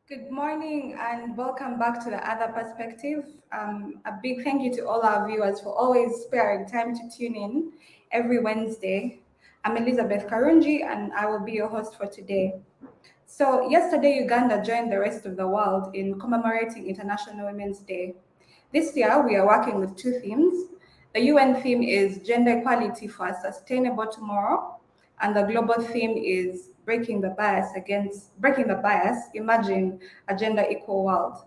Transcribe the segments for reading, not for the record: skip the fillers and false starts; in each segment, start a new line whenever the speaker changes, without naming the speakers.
Good morning and welcome back to the Other Perspective. A big thank you to all our viewers for always sparing time to tune in every Wednesday. I'm Elizabeth Karunji and I will be your host for today. So, yesterday, Uganda joined the rest of the world in commemorating International Women's Day. This year, we are working with two themes. The UN theme is Gender Equality for a Sustainable Tomorrow, and the global theme is Breaking the Bias, Imagine a Gender Equal World.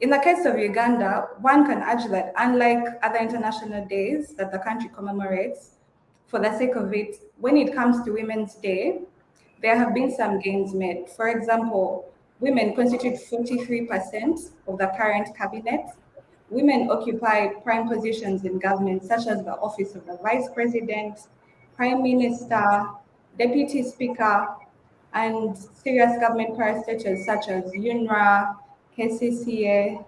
In the case of Uganda, one can urge that unlike other international days that the country commemorates, for the sake of it, when it comes to Women's Day, there have been some gains made. For example, women constitute 43% of the current cabinet. Women occupy prime positions in government, such as the office of the vice president, prime minister, deputy speaker, and serious government parastatals such as UNRWA, KCCA,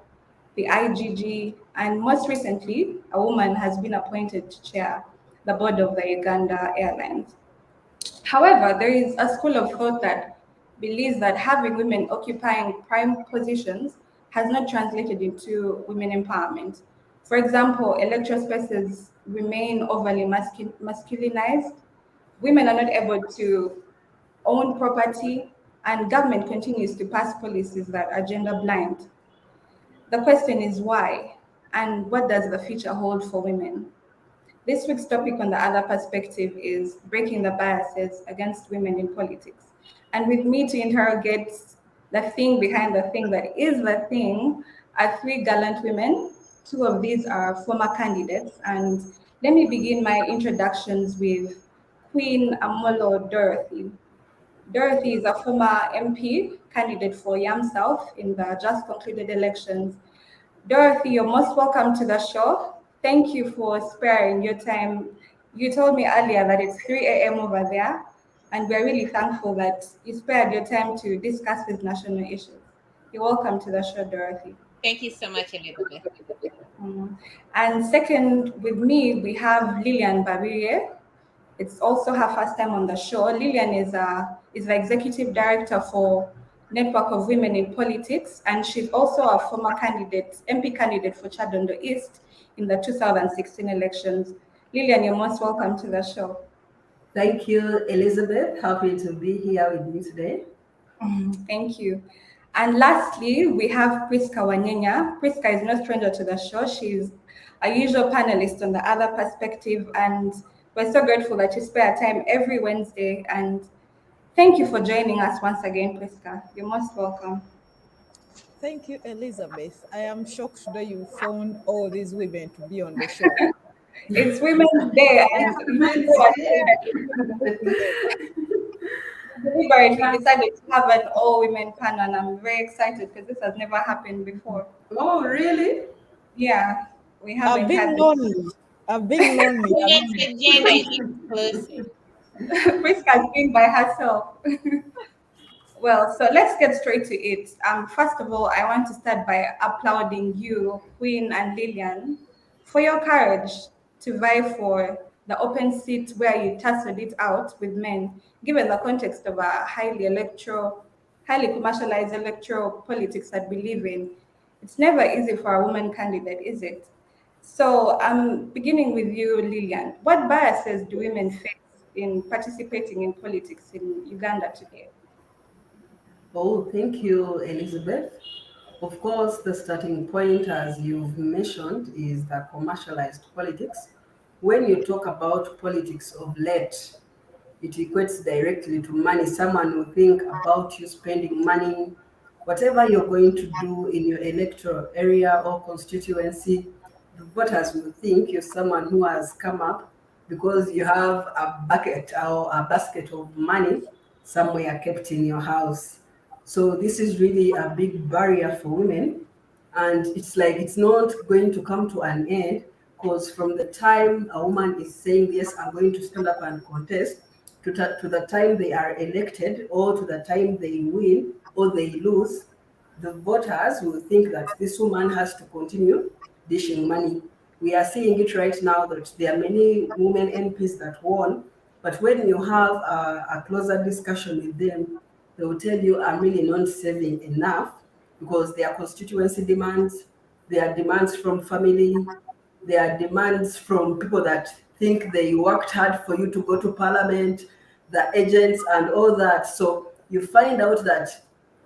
the IGG, and most recently, a woman has been appointed to chair the board of the Uganda Airlines. However, there is a school of thought that believes that having women occupying prime positions has not translated into women empowerment. For example, electoral spaces remain overly masculinized. Women are not able to own property, and government continues to pass policies that are gender blind. The question is why, and what does the future hold for women? This week's topic on the other perspective is breaking the biases against women in politics. And with me to interrogate the thing behind the thing that is the thing are three gallant women. Two of these are former candidates. And let me begin my introductions with Queen Amolo Dorothy. Dorothy is a former MP candidate for Yam South in the just concluded elections. Dorothy, you're most welcome to the show. Thank you for sparing your time. You told me earlier that it's 3 a.m. over there, and we're really thankful that you spared your time to discuss these national issues. You're welcome to the show, Dorothy.
Thank you so much, Elizabeth.
Mm. And second, with me, we have Lillian Babirie. It's also her first time on the show. Lillian is the executive director for Network of Women in Politics, and she's also a former MP candidate for Chadondo East in the 2016 elections. Lillian, you're most welcome to the show.
Thank you, Elizabeth. Happy to be here with you today.
Thank you. And lastly, we have Priska Wanyenya. Priska is no stranger to the show. She's a usual panelist on the other perspective, and we're so grateful that you spare time every Wednesday. And thank you for joining us once again, Priska. You're most welcome.
Thank you, Elizabeth. I am shocked that you found all these women to be on the show.
It's Women's Day, and deliberately decided to have an all-women panel, and I'm very excited because this has never happened before.
Oh, really?
Yeah, we haven't
I've been
had
lonely. I've been lonely.
It's a gender inclusive.
Priska's being by herself. Well, so let's get straight to it. First of all, I want to start by applauding you, Queen and Lillian, for your courage to vie for the open seat where you tussled it out with men, given the context of a highly commercialized electoral politics that we live in. It's never easy for a woman candidate, is it? So I'm beginning with you, Lillian. What biases do women face in participating in politics in Uganda today?
Oh, thank you, Elizabeth. Of course, the starting point, as you've mentioned, is the commercialized politics. When you talk about politics of late, it equates directly to money. Someone will think about you spending money, whatever you're going to do in your electoral area or constituency. The voters will think you're someone who has come up because you have a bucket or a basket of money somewhere kept in your house. So this is really a big barrier for women, and it's like it's not going to come to an end, because from the time a woman is saying yes, I'm going to stand up and contest, to the time they are elected or to the time they win or they lose, the voters will think that this woman has to continue dishing money. We are seeing it right now that there are many women MPs that won, but when you have a closer discussion with them, they will tell you, I'm really not saving enough because their constituency demands, their demands from family, their demands from people that think they worked hard for you to go to parliament, the agents and all that. So you find out that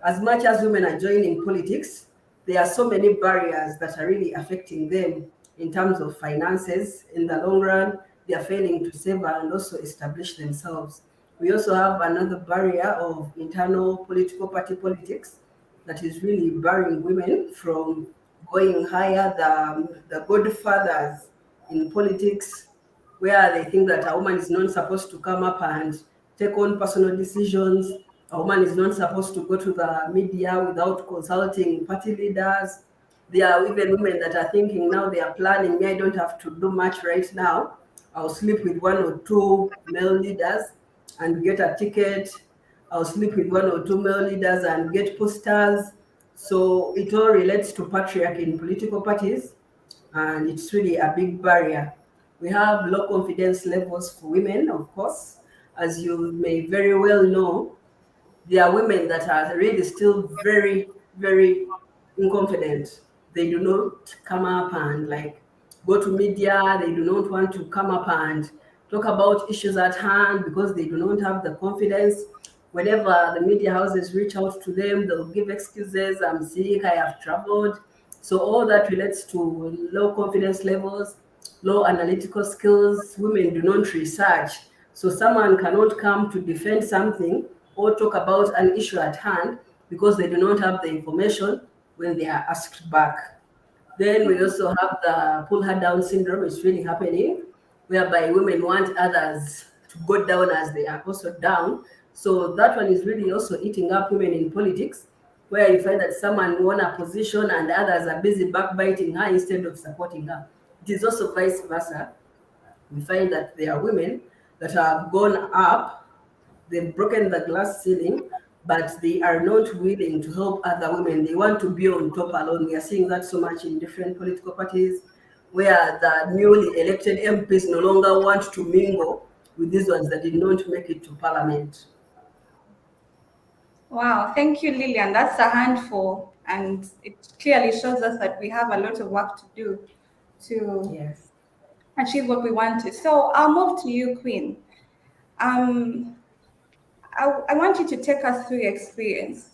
as much as women are joining politics, there are so many barriers that are really affecting them in terms of finances. In the long run, they are failing to save and also establish themselves. We also have another barrier of internal political party politics that is really barring women from going higher. The godfathers in politics, where they think that a woman is not supposed to come up and take on personal decisions. A woman is not supposed to go to the media without consulting party leaders. There are even women that are thinking now, they are planning, me, I don't have to do much right now. I'll sleep with one or two male leaders and get a ticket. I'll sleep with one or two male leaders and get posters. So it all relates to patriarchy in political parties, and it's really a big barrier. We have low confidence levels for women, of course. As you may very well know, there are women that are really still very, very inconfident. They do not come up and like go to media. They do not want to come up and talk about issues at hand because they do not have the confidence. Whenever the media houses reach out to them, they'll give excuses. I'm sick, I have traveled. So all that relates to low confidence levels, low analytical skills. Women do not research. So someone cannot come to defend something or talk about an issue at hand because they do not have the information when they are asked back. Then we also have the pull her down syndrome. It's really happening, whereby women want others to go down as they are also down. So that one is really also eating up women in politics, where you find that someone won a position and others are busy backbiting her instead of supporting her. It is also vice versa. We find that there are women that have gone up, they've broken the glass ceiling, but they are not willing to help other women. They want to be on top alone. We are seeing that so much in different political parties, where the newly elected MPs no longer want to mingle with these ones that did not make it to parliament.
Wow, thank you, Lillian. That's a handful, and it clearly shows us that we have a lot of work to do to
Yes.
achieve what we want to. So I'll move to you, Queen. Um, I want you to take us through your experience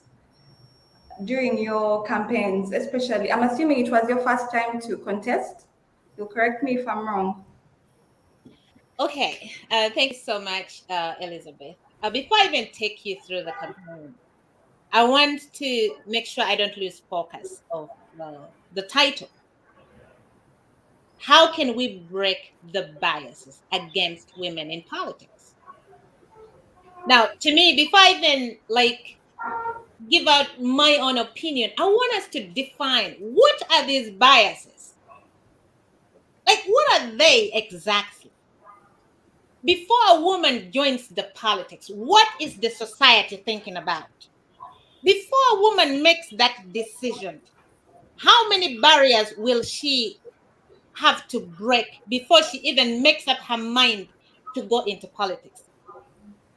during your campaigns, especially. I'm assuming it was your first time to contest. You'll correct me if I'm wrong.
Okay, thanks so much, Elizabeth. Before I even take you through the campaign, I want to make sure I don't lose focus of the title. How can we break the biases against women in politics? Now, to me, before I even give out my own opinion, I want us to define what are these biases? Like, what are they exactly? Before a woman joins the politics, what is the society thinking about? Before a woman makes that decision, how many barriers will she have to break before she even makes up her mind to go into politics?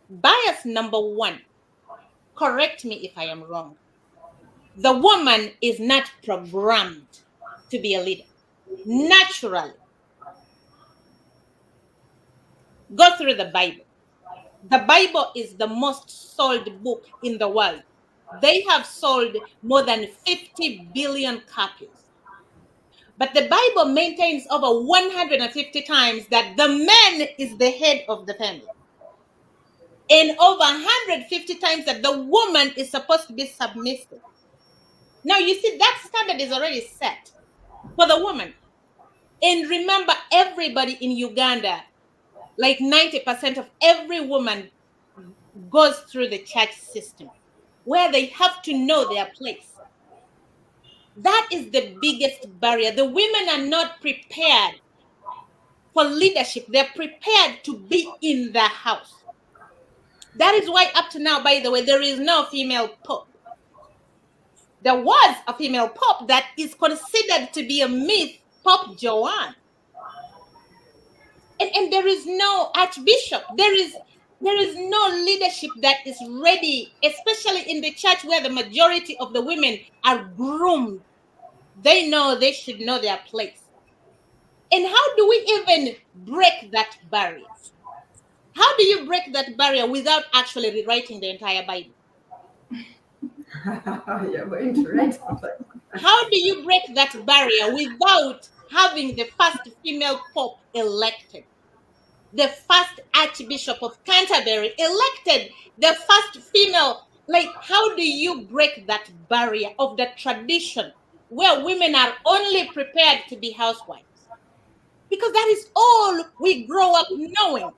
Bias number one, correct me if I am wrong. The woman is not programmed to be a leader naturally. Go through the Bible. The Bible is the most sold book in the world. They have sold more than 50 billion copies. But the Bible maintains over 150 times that the man is the head of the family. And over 150 times that the woman is supposed to be submissive. Now, you see, that standard is already set for the woman. And remember, everybody in Uganda, like 90% of every woman goes through the church system where they have to know their place. That is the biggest barrier. The women are not prepared for leadership. They're prepared to be in the house. That is why up to now, by the way, there is no female pope. There was a female pope that is considered to be a myth, Pope Joanne. And there is no archbishop. There is There is no leadership that is ready, especially in the church where the majority of the women are groomed. They know they should know their place. And how do we even break that barrier? How do you break that barrier without actually rewriting the entire Bible?
You're going to write something.
How do you break that barrier without having the first female pope elected? The first Archbishop of Canterbury elected, the first female. Like, how do you break that barrier of the tradition where women are only prepared to be housewives? Because that is all we grow up knowing.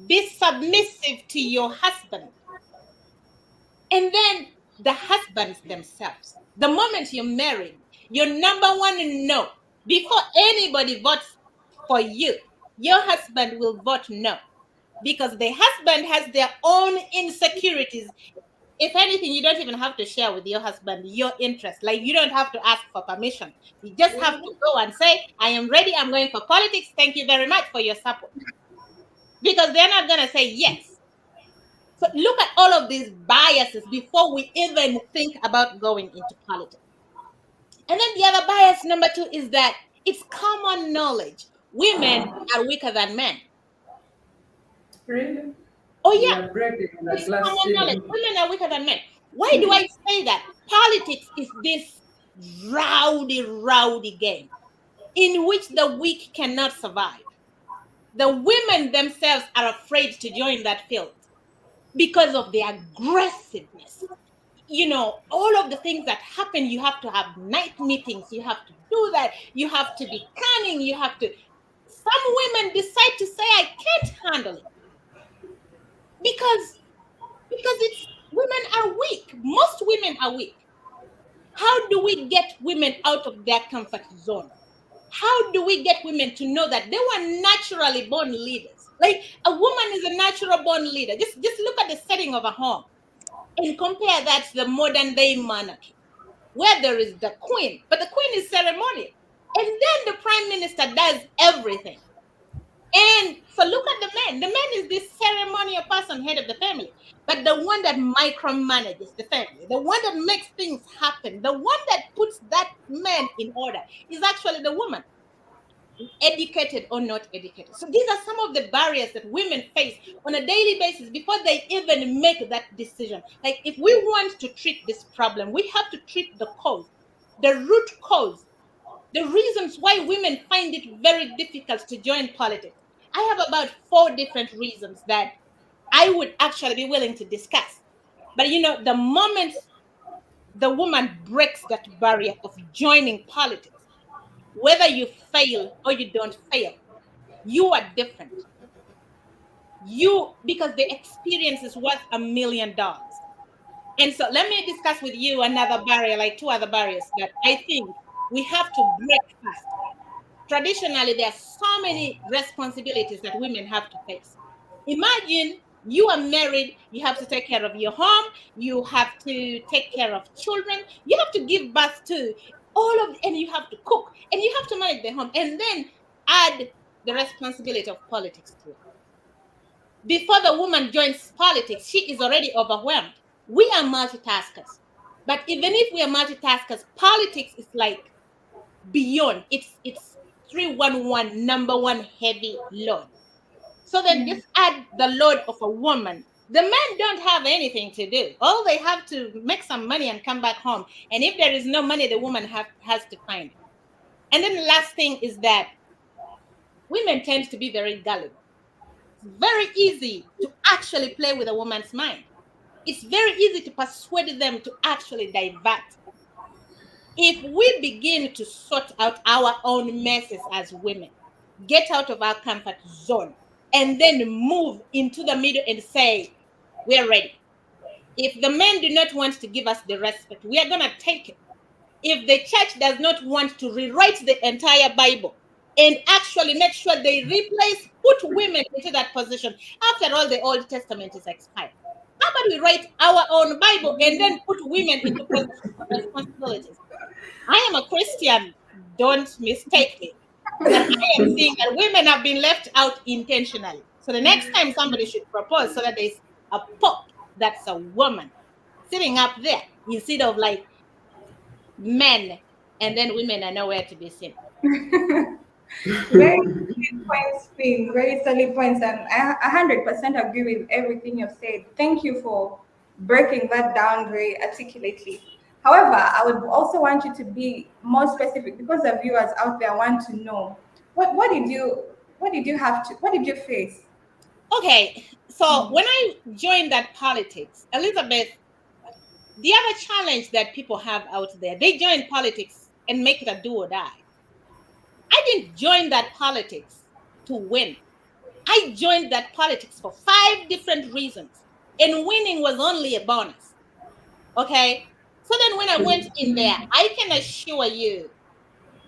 Be submissive to your husband. And then the husbands themselves, the moment you're married, your number one no, before anybody votes for you, your husband will vote no, because the husband has their own insecurities. If anything, you don't even have to share with your husband your interest. Like, you don't have to ask for permission. You just have to go and say, I am ready, I'm going for politics, thank you very much for your support. Because they're not going to say yes. So look at all of these biases before we even think about going into politics. And then the other bias, number 2, is that it's common knowledge. Women are weaker than men.
Really?
Oh, yeah.
It's
common knowledge. Women are weaker than men. Why do I say that? Politics is this rowdy game in which the weak cannot survive. The women themselves are afraid to join that field because of the aggressiveness. You know, all of the things that happen, you have to have night meetings, you have to do that, you have to be cunning, you have to. Some women decide to say, I can't handle it. Because it's women are weak. Most women are weak. How do we get women out of their comfort zone? How do we get women to know that they were naturally born leaders? Like, a woman is a natural born leader. Just look at the setting of a home and compare that to the modern day monarchy, where there is the queen, but the queen is ceremonial. And then the prime minister does everything. And so look at the man. The man is this ceremonial person, head of the family. But the one that micromanages the family, the one that makes things happen, the one that puts that man in order is actually the woman, educated or not educated. So these are some of the barriers that women face on a daily basis before they even make that decision. Like, if we want to treat this problem, we have to treat the cause, the root cause, the reasons why women find it very difficult to join politics. I have about 4 different reasons that I would actually be willing to discuss. But you know, the moment the woman breaks that barrier of joining politics, whether you fail or you don't fail, you are different. Because the experience is worth $1 million. And so let me discuss with you another barrier, like 2 other barriers that I think we have to break first. Traditionally, there are so many responsibilities that women have to face. Imagine you are married, you have to take care of your home, you have to take care of children, you have to give birth to and you have to cook, and you have to manage the home, and then add the responsibility of politics to it. Before the woman joins politics, she is already overwhelmed. We are multitaskers. But even if we are multitaskers, politics is like beyond. It's 311, number 1 heavy load. So then just add the load of a woman. The men don't have anything to do. All they have to make some money and come back home. And if there is no money, the woman has to find it. And then the last thing is that women tend to be very gullible. It's very easy to actually play with a woman's mind. It's very easy to persuade them to actually divert. If we begin to sort out our own messes as women, get out of our comfort zone, and then move into the middle and say, we're ready. If the men do not want to give us the respect, we are going to take it. If the church does not want to rewrite the entire Bible and actually make sure they put women into that position, after all, the Old Testament is expired. How about we write our own Bible and then put women into positions of responsibilities? I am a Christian, don't mistake me. But I am seeing that women have been left out intentionally. So the next time somebody should propose, so that there's a pope that's a woman sitting up there instead of like men, and then women are nowhere to be seen.
Very solid points, Queen. Very solid points, and I 100% agree with everything you've said. Thank you for breaking that down very articulately. However, I would also want you to be more specific because the viewers out there want to know what did you face?
Okay, so when I joined that politics, Elizabeth, the other challenge that people have out there, they join politics and make it a do or die. I didn't join that politics to win. I joined that politics for 5 different reasons, and winning was only a bonus. Okay, so then when I went in there, I can assure you,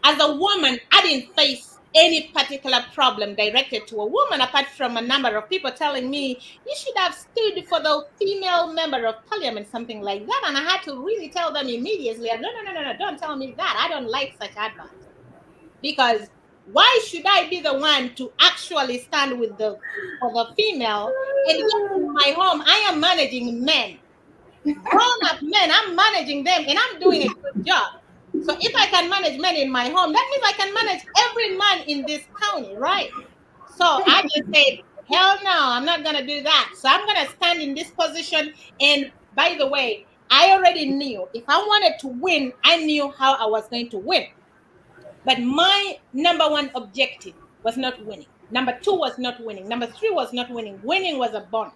as a woman, I didn't face any particular problem directed to a woman, apart from a number of people telling me, you should have stood for the female member of parliament, something like that. And I had to really tell them immediately, no, don't tell me that. I don't like such advice. Because why should I be the one to actually stand with for the female? And yet in my home, I am managing men, grown-up men. I'm managing them, and I'm doing a good job. So if I can manage men in my home, that means I can manage every man in this county, right? So I just said, hell no, I'm not going to do that. So I'm going to stand in this position. And by the way, I already knew if I wanted to win, I knew how I was going to win. But my number one objective was not winning. Number 2 was not winning. Number 3 was not winning. Winning was a bonus.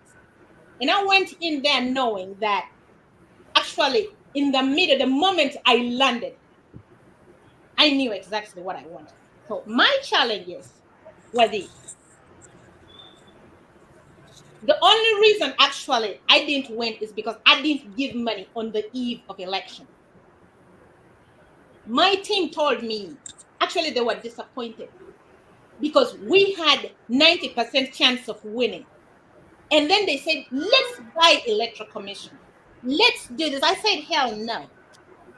And I went in there knowing that actually in the middle, the moment I landed, I knew exactly what I wanted. So my challenges were these. The only reason actually I didn't win is because I didn't give money on the eve of election. My team told me, actually they were disappointed because we had 90% chance of winning. And then they said, let's buy electoral commission. Let's do this. I said, hell no.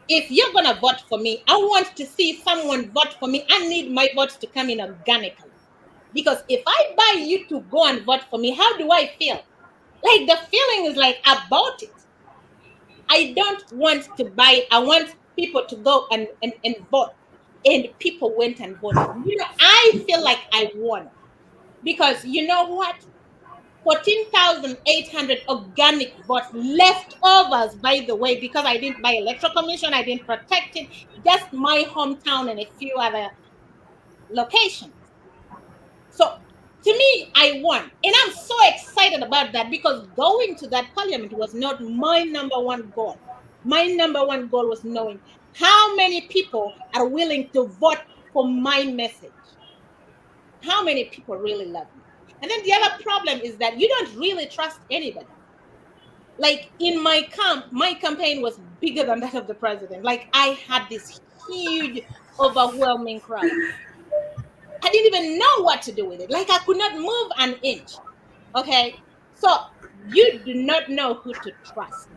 If you're going to vote for me, I want to see someone vote for me. I need my votes to come in organically. Because if I buy you to go and vote for me, how do I feel? Like the feeling is like about it. I don't want to buy. I want people to go and vote. And people went and voted. I feel like I won. Because you know what? 14,800 organic votes, leftovers, by the way, because I didn't buy electoral commission, I didn't protect it, just my hometown and a few other locations. So to me, I won. And I'm so excited about that because going to that parliament was not my number one goal. My number one goal was knowing how many people are willing to vote for my message. How many people really love me? And then the other problem is that you don't really trust anybody. Like in my camp, my campaign was bigger than that of the president. Like I had this huge, overwhelming crowd. I didn't even know what to do with it. Like I could not move an inch. Okay. So you do not know who to trust.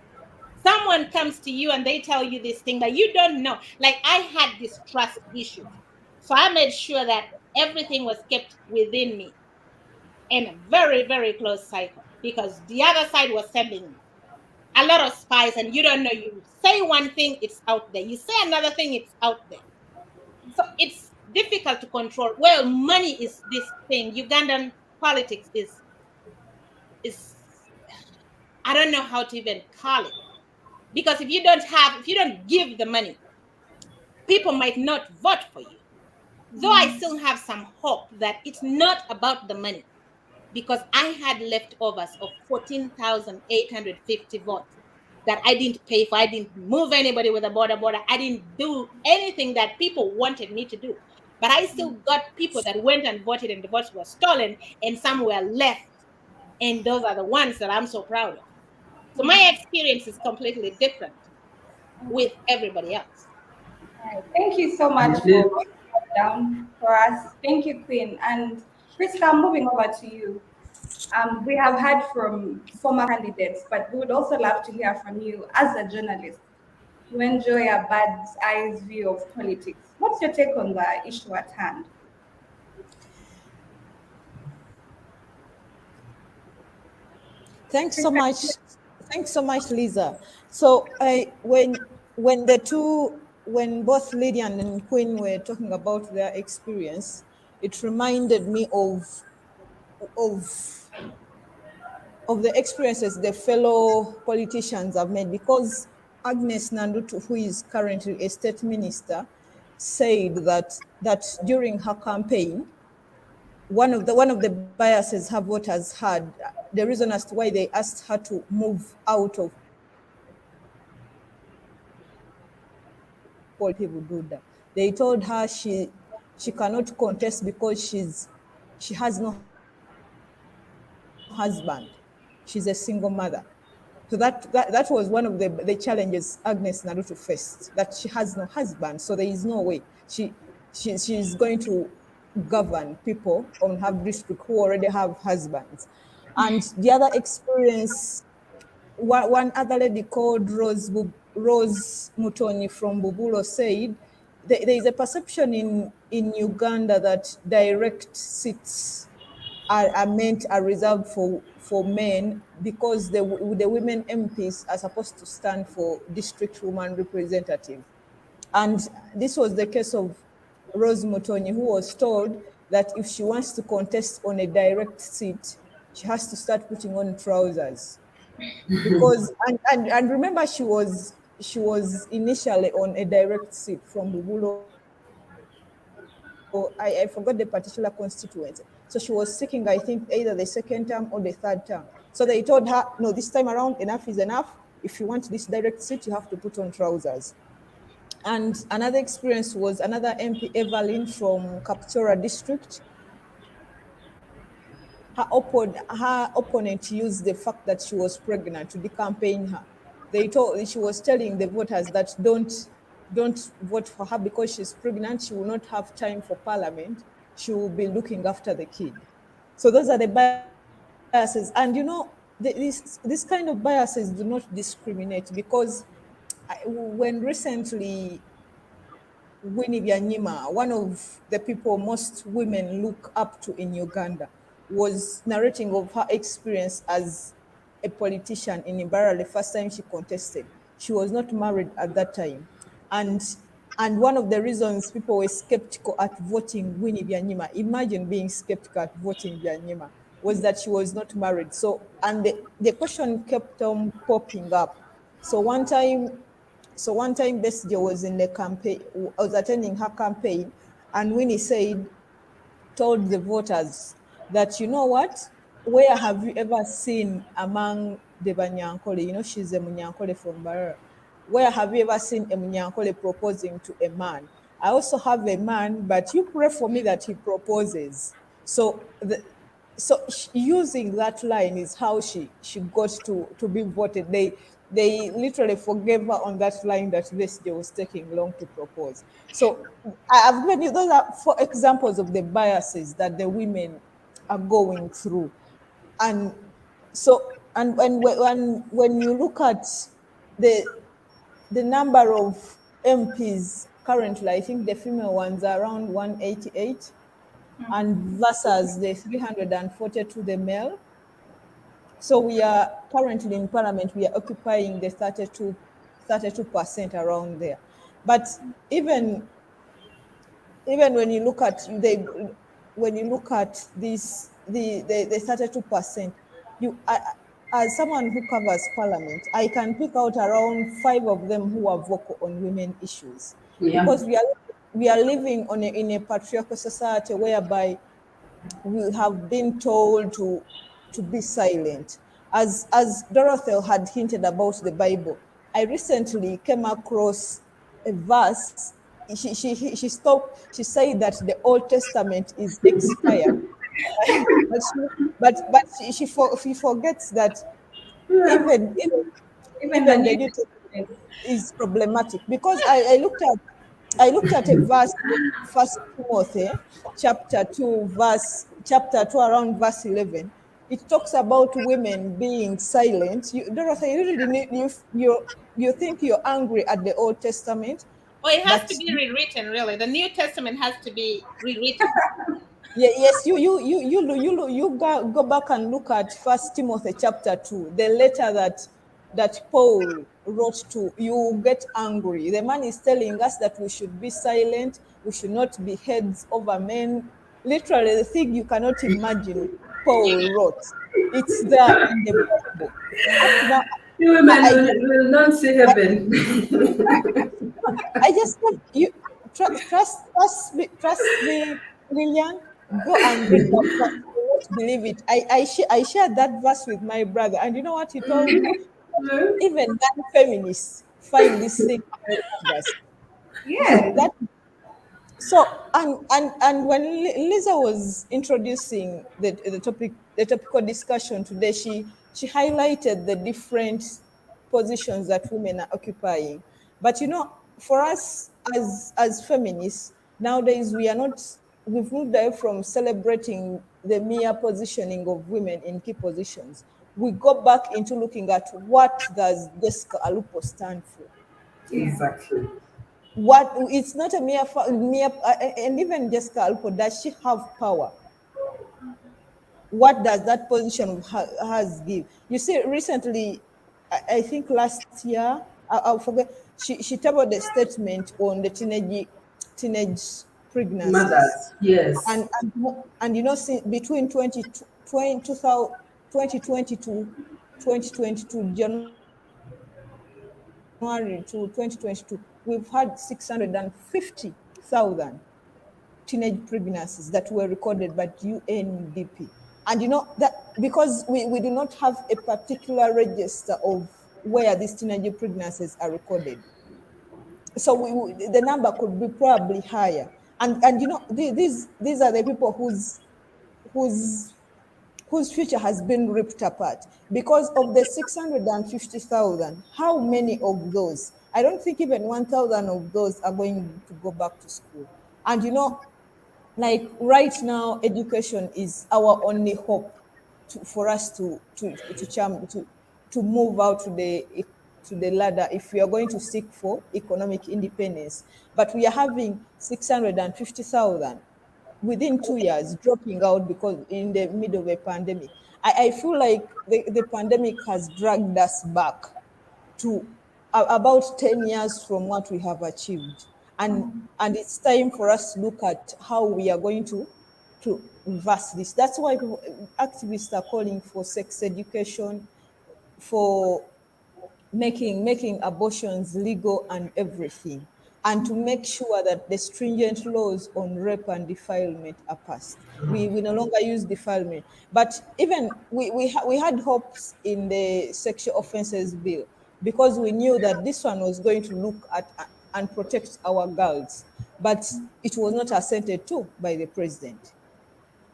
Someone comes to you and they tell you this thing that you don't know. Like I had this trust issue. So I made sure that everything was kept within me in a very, very close cycle because the other side was sending a lot of spies and you don't know. You say one thing, it's out there. You say another thing, it's out there. So it's difficult to control. Well, money is this thing. Ugandan politics is I don't know how to even call it. Because if you don't give the money, people might not vote for you. Though I still have some hope that it's not about the money. Because I had leftovers of 14,850 votes that I didn't pay for. I didn't move anybody with a border. I didn't do anything that people wanted me to do. But I still got people that went and voted and the votes were stolen and some were left. And those are the ones that I'm so proud of. So my experience is completely different with everybody else.
Right. Thank you so much for breaking that down for us. Thank you, Queen. And Priska, moving over to you. We have heard from former candidates, but we would also love to hear from you as a journalist. You enjoy a bird's eyes view of politics. What's your take on the issue at hand?
Thanks so much. Thanks so much, Lisa. So when both Lydian and Quinn were talking about their experience, it reminded me of of the experiences the fellow politicians have made, because Agnes Nandutu, who is currently a state minister, said that during her campaign, one of the biases her voters had, the reason as to why they asked her to move out of people do that. They told her she cannot contest because she has no husband. She's a single mother. So that was one of the challenges Agnes Naruto faced, that she has no husband. So there is no way she's going to govern people on her district who already have husbands. And the other experience, one other lady called Rose Mutoni from Bubulo said there is a perception in Uganda that direct seats are reserved for men, because the women MPs are supposed to stand for district woman representative. And this was the case of Rose Mutoni, who was told that if she wants to contest on a direct seat, she has to start putting on trousers. Because and remember, she was initially on a direct seat from Bubulo. I forgot the particular constituency. So she was seeking, I think, either the second term or the third term. So they told her, no, this time around, enough is enough. If you want this direct seat, you have to put on trousers. And another experience was another MP, Evelyn from Kapchora district. Her opponent used the fact that she was pregnant to decampaign her. She was telling the voters that don't vote for her because she's pregnant. She will not have time for parliament. She will be looking after the kid. So those are the biases. And this kind of biases do not discriminate, because when recently Winnie Byanyima, one of the people most women look up to in Uganda, was narrating of her experience as a politician in Imbara the first time she contested. She was not married at that time. And one of the reasons people were skeptical at voting Winnie Byanyima, imagine being skeptical at voting Byanyima, was that she was not married. So, and the question kept on popping up. So one time Besigye was in the campaign, was attending her campaign, and Winnie told the voters that, you know what, where have you ever seen among the Banyankole, she's a Munyankole from Barara, where have you ever seen a Munyankole proposing to a man? I also have a man, but you pray for me that he proposes. So using that line is how she got to be voted. They literally forgave her on that line that Besigye was taking long to propose. So I've given you, those are 4 examples of the biases that the women are going through. And so, and when you look at the number of MPs currently, I think the female ones are around 188, and versus the 342 the male. So we are currently in parliament, we are occupying the 32% around there. But even when you look at this, the 32%, as someone who covers parliament, I can pick out around 5 of them who are vocal on women issues.
Yeah.
Because we are living in a patriarchal society whereby we have been told to be silent. As Dorothy had hinted about the Bible, I recently came across a verse. She said that the Old Testament is expired, but she forgets that even
Even
the New Testament is problematic, because I looked at a verse, First Timothy chapter 2 around verse 11. It talks about women being silent. Dorothy, you think you're angry at the Old Testament,
Oh, it has
but
to be rewritten, really. The New Testament has to be rewritten.
Yeah, yes, you go back and look at First Timothy chapter 2, the letter that Paul wrote to you. Get angry. The man is telling us that we should be silent, we should not be heads over men. Literally, the thing you cannot imagine Paul wrote. It's there in the Bible. Up to now,
You women
I
will not see heaven.
I just said you trust me, Lillian. Go and read that verse. You will not believe it. I shared that verse with my brother, and you know what he told me? Even non-feminists find this thing horrendous. So
Yes.
that and when Lisa was introducing the topical discussion today, she highlighted the different positions that women are occupying. But for us as feminists nowadays, we've moved away from celebrating the mere positioning of women in key positions. We go back into looking at what does Jessica Alupo stand for.
Yeah.
Exactly.
What it's not a mere and even Jessica Alpo, does she have power? What does that position has give? You see, recently, I think last year, I'll forget, she tabled a statement on the teenage pregnancies.
Mothers, yes.
And since between 2020 to 2022 January to 2022, we've had 650,000 teenage pregnancies that were recorded by UNDP. And that because we do not have a particular register of where these teenage pregnancies are recorded. So the number could be probably higher. And these are the people whose whose future has been ripped apart because of the 650,000. How many of those? I don't think even 1,000 of those are going to go back to school. And like right now, education is our only hope for us to move out to the ladder if we are going to seek for economic independence. But we are having 650,000 within 2 years dropping out because in the middle of a pandemic. I feel like the pandemic has dragged us back to about 10 years from what we have achieved. And it's time for us to look at how we are going to reverse this. That's why activists are calling for sex education, for making abortions legal and everything, and to make sure that the stringent laws on rape and defilement are passed. We no longer use defilement, but even we had hopes in the sexual offences bill because we knew that this one was going to look at and protect our girls, but it was not assented to by the president.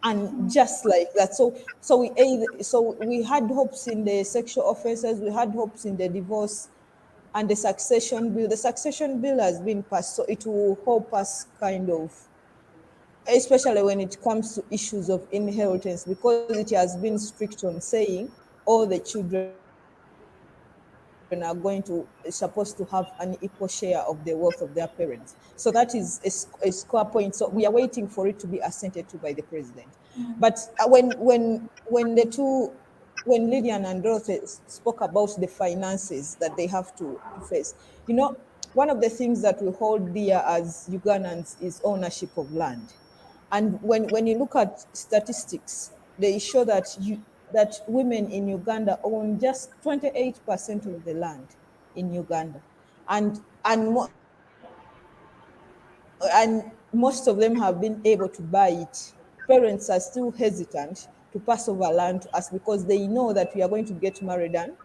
And just like that, so we had hopes in the sexual offences, we had hopes in the divorce and the succession bill. The succession bill has been passed, so it will help us kind of, especially when it comes to issues of inheritance, because it has been strict on saying all the children are going to supposed to have an equal share of the wealth of their parents. So that is a score point. So we are waiting for it to be assented to by the president. But when Lydian and Dorothy spoke about the finances that they have to face, one of the things that we hold dear as Ugandans is ownership of land. And when you look at statistics, they show that women in Uganda own just 28% of the land in Uganda. And and mo- and most of them have been able to buy it. Parents are still hesitant to pass over land to us because they know that we are going to get married and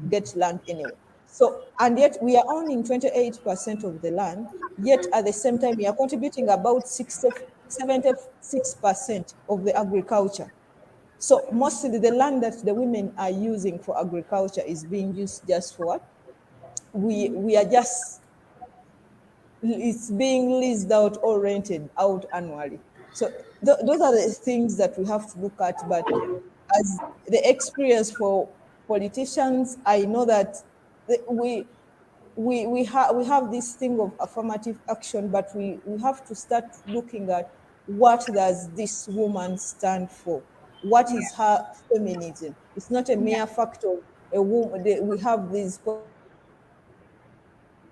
get land anyway. So, and yet we are owning 28% of the land, yet at the same time, we are contributing about 76% of the agriculture. So mostly the land that the women are using for agriculture is being used just for what? We are just, it's being leased out or rented out annually. So those are the things that we have to look at. But as the experience for politicians, I know that we have this thing of affirmative action, but we have to start looking at what does this woman stand for? What is her feminism? It's not a mere fact of a woman. We have these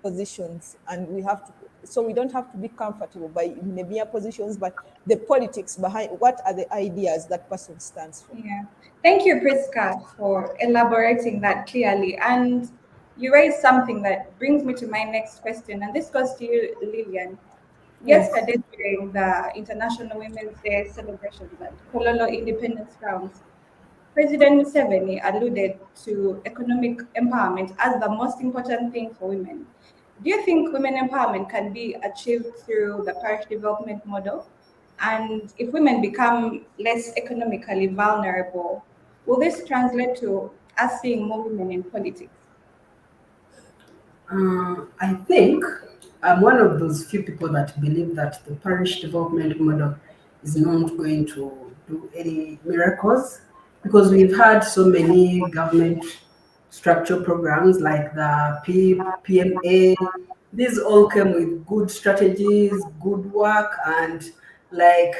positions and we have to, so we don't have to be comfortable by in the mere positions, but the politics behind what are the ideas that person stands for.
Yeah. Thank you, Priska, for elaborating that clearly. And you raised something that brings me to my next question, and this goes to you, Lillian.
Yes.
Yesterday, during the International Women's Day celebrations at Kololo Independence Grounds, President Museveni alluded to economic empowerment as the most important thing for women. Do you think women empowerment can be achieved through the parish development model? And if women become less economically vulnerable, will this translate to us seeing more women in politics?
I think I'm one of those few people that believe that the parish development model is not going to do any miracles because we've had so many government structure programs like the PMA. These all came with good strategies, good work, and like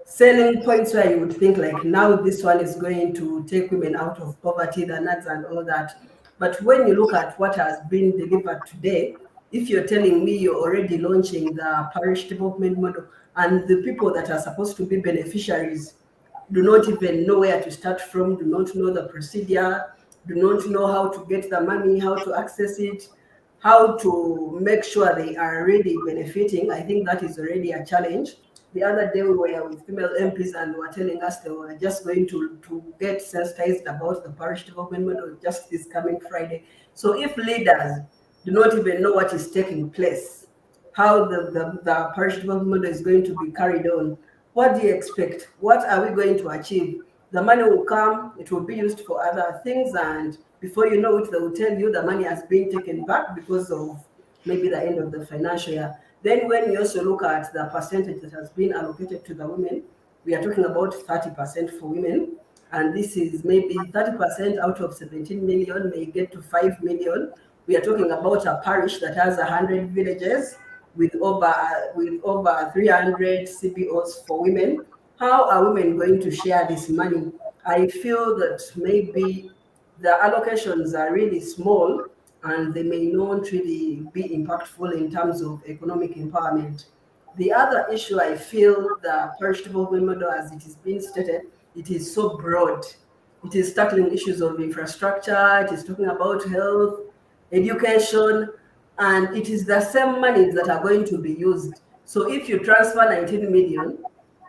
selling points where you would think like now this one is going to take women out of poverty, the nuts and all that. But when you look at what has been delivered today, if you're telling me you're already launching the parish development model and the people that are supposed to be beneficiaries do not even know where to start from, do not know the procedure, do not know how to get the money, how to access it, how to make sure they are really benefiting, I think that is already a challenge. The other day we were with female MPs and they were telling us they were just going to get sensitized about the parish development model just this coming Friday. So if leaders do not even know what is taking place, how the parish development model is going to be carried on, what do you expect? What are we going to achieve? The money will come, it will be used for other things, and before you know it, they will tell you the money has been taken back because of maybe the end of the financial year. Then when you also look at the percentage that has been allocated to the women, we are talking about 30% for women. And this is maybe 30% out of 17 million may get to 5 million. We are talking about a parish that has 100 villages with over 300 CBOs for women. How are women going to share this money? I feel that maybe the allocations are really small and they may not really be impactful in terms of economic empowerment. The other issue I feel the parish development model, as it is being stated, it is so broad. It is tackling issues of infrastructure, it is talking about health, education, and it is the same money that are going to be used. So if you transfer 19 million,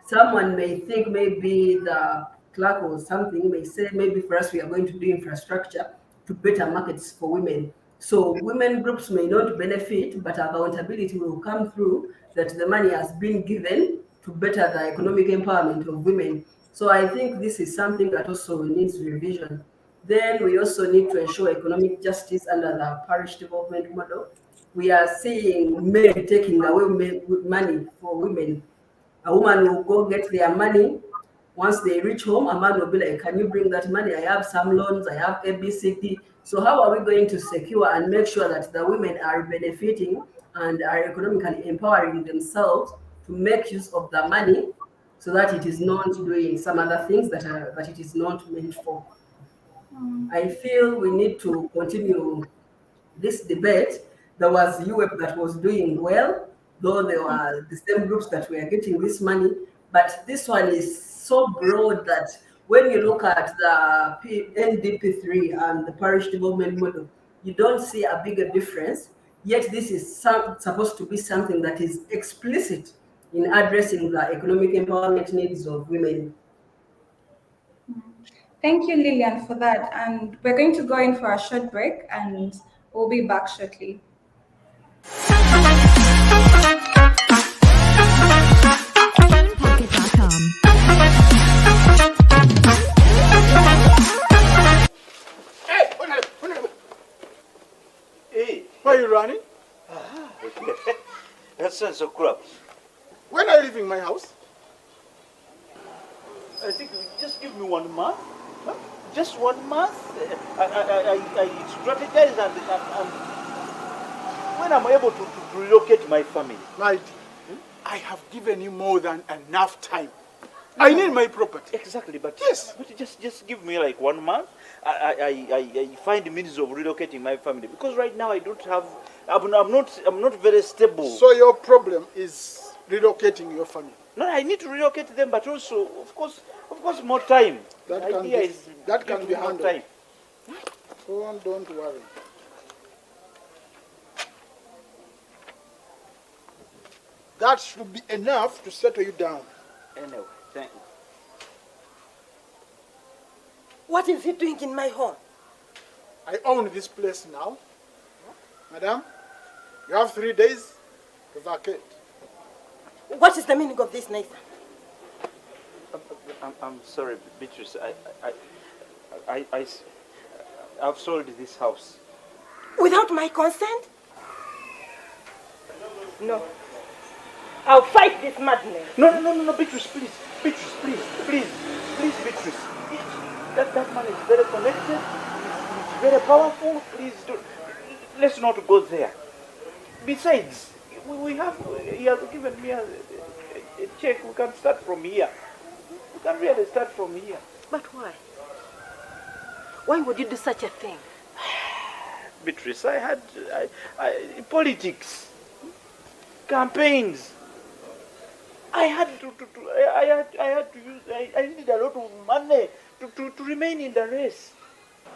someone may think maybe the clerk or something may say maybe for us we are going to do infrastructure to better markets for women. So women groups may not benefit, but accountability will come through that the money has been given to better the economic empowerment of women. So I think this is something that also needs revision. Then we also need to ensure economic justice under the parish development model. We are seeing men taking away money for women. A woman will go get their money. Once they reach home, a man will be like, can you bring that money? I have some loans, I have ABCD. So how are we going to secure and make sure that the women are benefiting and are economically empowering themselves to make use of the money so that it is not doing some other things that it is not meant for? I feel we need to continue this debate. There was UWEP that was doing well, though there were the same groups that were getting this money. But this one is so broad that when you look at the NDP3 and the parish development model, you don't see a bigger difference. Yet this is supposed to be something that is explicit in addressing the economic empowerment needs of women.
Thank you, Lillian, for that. And we're going to go in for a short break and we'll be back shortly.
Hey,
Why are you running?
that sounds so crap.
When are you leaving my house?
I think just give me 1 month. Huh? Just 1 month. I strategize and when I'm able to relocate my family.
Right. I have given you more than enough time. I need my property.
Exactly, but
Yes.
but just give me like 1 month. I find means of relocating my family because right now I don't have. I'm not very stable.
So your problem is relocating your family.
No, I need to relocate them, but also of course more time.
That
The
can
idea
be-
is
that can
give
be
me more
handled.
time.
Go on, don't worry. That should be enough to settle you down.
Anyway, thank you.
What is he doing in my home?
I own this place now. Madam, you have 3 days to vacate.
What is the meaning of this, Nathan?
I'm sorry, Beatrice. I've sold this house.
Without my consent? No. I'll fight this madness.
No, Beatrice, please. Beatrice, please, Beatrice. That man is very connected. He's very powerful. Please, let's not go there. Besides, he has given me a check. We can start from here. We can really start from here.
But why? Why would you do such a thing?
Beatrice, I had politics, campaigns. I had to use. I needed a lot of money to remain in the race.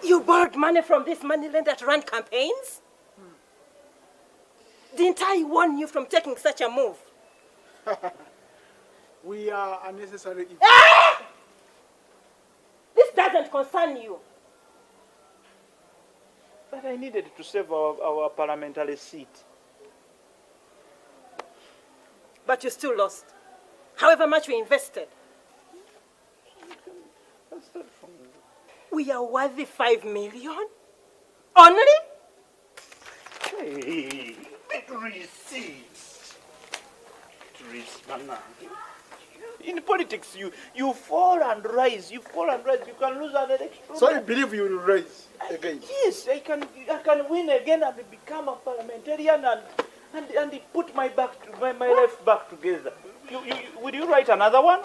You borrowed money from this money lender to run campaigns? Didn't I warn you from taking such a move?
We are unnecessary.
This doesn't concern you.
But I needed to save our parliamentary seat.
But you still lost. However much we invested.
Let's start from
We are worthy 5 million? Only?
Hey, Beatrice, Mana. In politics, you fall and rise. You fall and rise. You can lose an election.
So you believe you will rise again?
Yes, I can win again and become a parliamentarian and put my life back together. Would you write another one?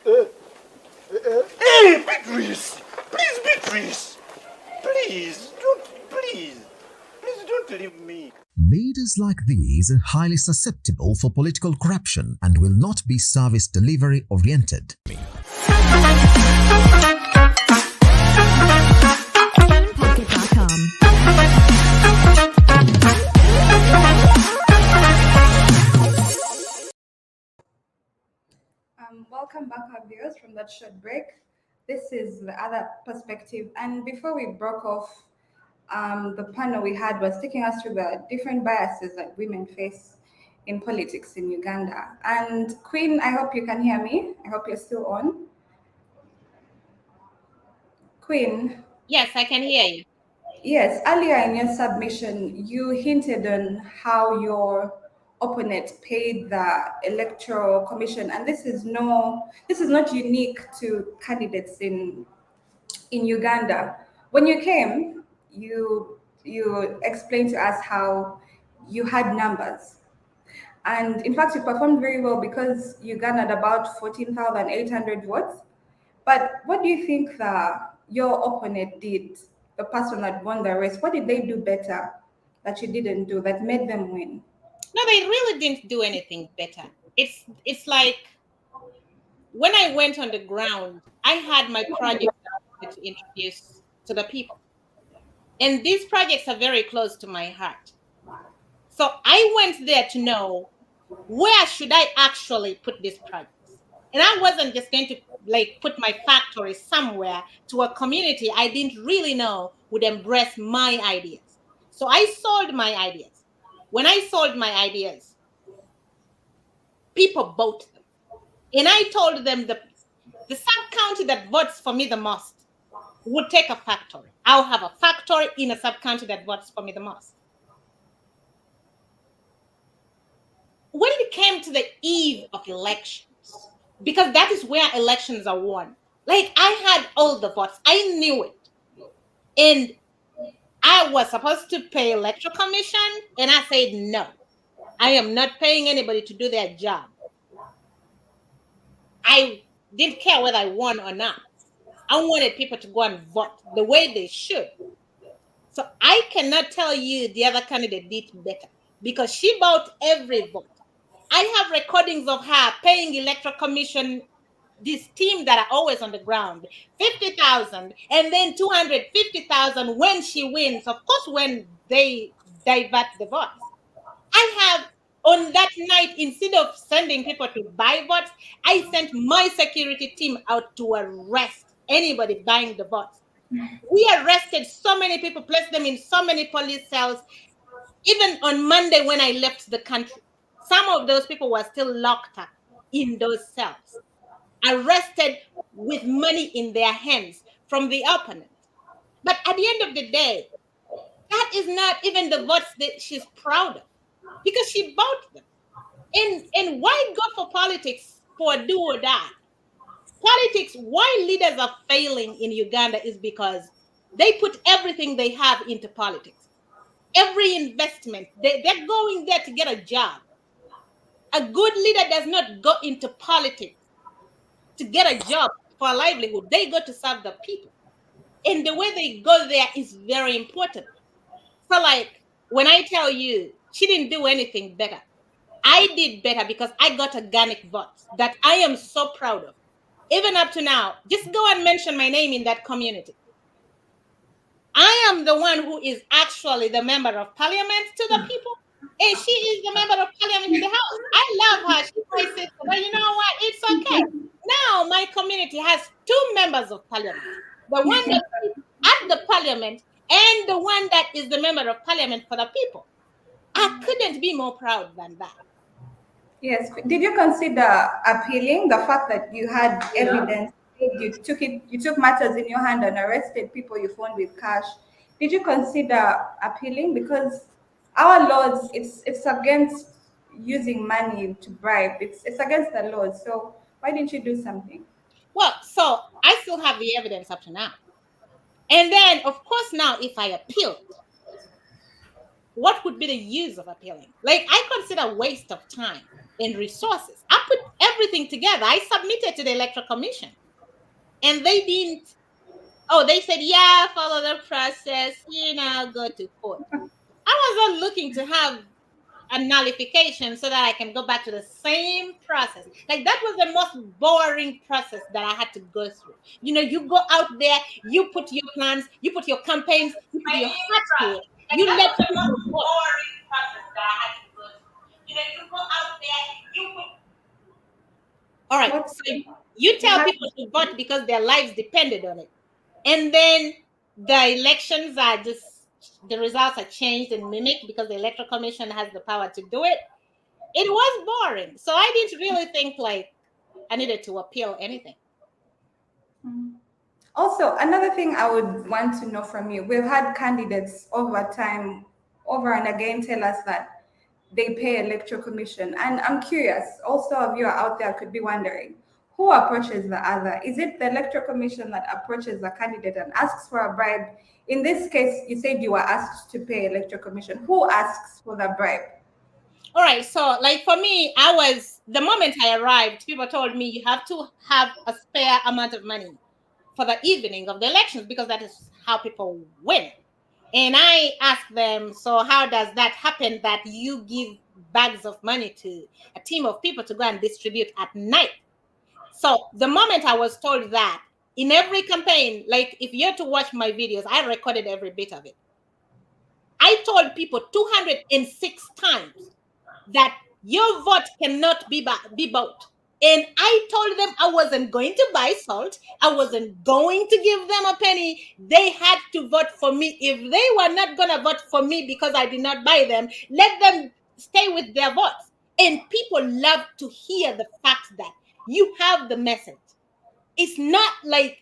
Hey, Beatrice! Please, Beatrice! Please don't leave me.
Leaders like these are highly susceptible for political corruption and will not be service delivery oriented.
Welcome back, our viewers, from that short break. This is the other perspective. And before we broke off, the panel we had was taking us through the different biases that women face in politics in Uganda. And Queen, I hope you can hear me. I hope you're still on. Queen.
Yes, I can hear you.
Yes, earlier in your submission, you hinted on how your opponent paid the electoral commission, and this is not unique to candidates in Uganda. When you came, you explained to us how you had numbers, and in fact you performed very well because you garnered about 14,800 votes. But what do you think your opponent did, the person that won the race? What did they do better that you didn't do that made them win?
No, they really didn't do anything better. It's like when I went on the ground, I had my project to introduce to the people. And these projects are very close to my heart. So I went there to know where should I actually put these projects. And I wasn't just going to put my factory somewhere to a community I didn't really know would embrace my ideas. So I sold my ideas. When I sold my ideas, people bought them. And I told them the sub-county that votes for me the most would take a factory. I'll have a factory in a sub-county that votes for me the most. When it came to the eve of elections, because that is where elections are won, I had all the votes. I knew it. And I was supposed to pay electoral commission, and I said no. I am not paying anybody to do their job. I didn't care whether I won or not. I wanted people to go and vote the way they should. So I cannot tell you the other candidate did better because she bought every vote. I have recordings of her paying electoral commission, this team that are always on the ground, 50,000 and then 250,000 when she wins. Of course, when they divert the votes. I have on that night, instead of sending people to buy votes, I sent my security team out to arrest anybody buying the votes. We arrested so many people, placed them in so many police cells. Even on Monday when I left the country, some of those people were still locked up in those cells, arrested with money in their hands from the opponent. But at the end of the day, that is not even the votes that she's proud of because she bought them. And why go for politics for do or die? Politics, why leaders are failing in Uganda is because they put everything they have into politics. Every investment, they're going there to get a job. A good leader does not go into politics to get a job for a livelihood. They go to serve the people. And the way they go there is very important. So like, when I tell you she didn't do anything better, I did better because I got organic votes that I am so proud of. Even up to now, just go and mention my name in that community. I am the one who is actually the member of parliament to the people, and she is the member of parliament in the house. I love her. She's my sister, but you know what? It's okay. Now my community has 2 members of parliament. The one that is at the parliament and the one that is the member of parliament for the people. I couldn't be more proud than that.
Yes. Did you consider appealing the fact that you had evidence? You took matters in your hand and arrested people you found with cash. Did you consider appealing? Because our laws, it's against using money to bribe. It's against the laws. So why didn't you do something?
Well, so I still have the evidence up to now. And then, of course, now if I appealed, what would be the use of appealing? Like, I consider waste of time and resources. I put everything together. I submitted to the Electoral Commission. And they didn't, they said, yeah, follow the process, go to court. I was not looking to have a nullification so that I can go back to the same process. Like, that was the most boring process that I had to go through. You go out there, you put your plans, you put your campaigns, you put your heart to it. You let people vote. Boring process that I had to go through. You go out there, you put. All right, so you tell people to vote because their lives depended on it. And then the elections are just, the results are changed and mimicked because the Electoral Commission has the power to do it. It was boring. So I didn't really think like I needed to appeal anything.
Also, another thing I would want to know from you, we've had candidates over time, over and again, tell us that they pay Electoral Commission. And I'm curious, also a viewer out there could be wondering, who approaches the other? Is it the Electoral Commission that approaches the candidate and asks for a bribe? In this case, you said you were asked to pay Electoral Commission. Who asks for the bribe?
All right, so like for me, the moment I arrived, people told me you have to have a spare amount of money for the evening of the elections because that is how people win. And I asked them, so how does that happen that you give bags of money to a team of people to go and distribute at night? So the moment I was told that, in every campaign, like if you're to watch my videos, I recorded every bit of it. I told people 206 times that your vote cannot be bought. And I told them I wasn't going to buy salt. I wasn't going to give them a penny. They had to vote for me. If they were not going to vote for me because I did not buy them, let them stay with their votes. And people love to hear the fact that you have the message. It's not like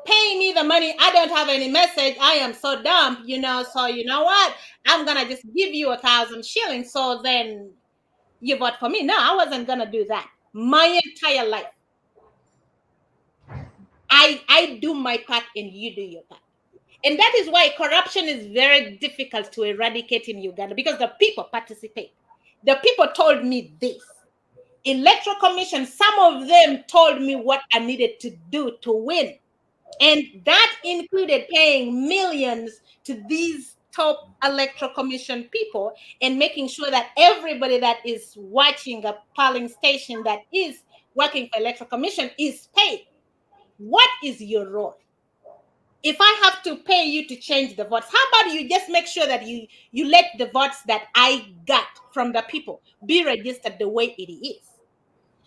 pay me the money. I don't have any message. I am so dumb, so you know what? I'm going to just give you 1,000 shillings. So then you vote for me. No, I wasn't going to do that. My entire life. I do my part and you do your part. And that is why corruption is very difficult to eradicate in Uganda because the people participate. The people told me this. Electoral Commission, some of them told me what I needed to do to win. And that included paying millions to these top Electoral Commission people and making sure that everybody that is watching a polling station that is working for Electoral Commission is paid. What is your role? If I have to pay you to change the votes, how about you just make sure that you let the votes that I got from the people be registered the way it is?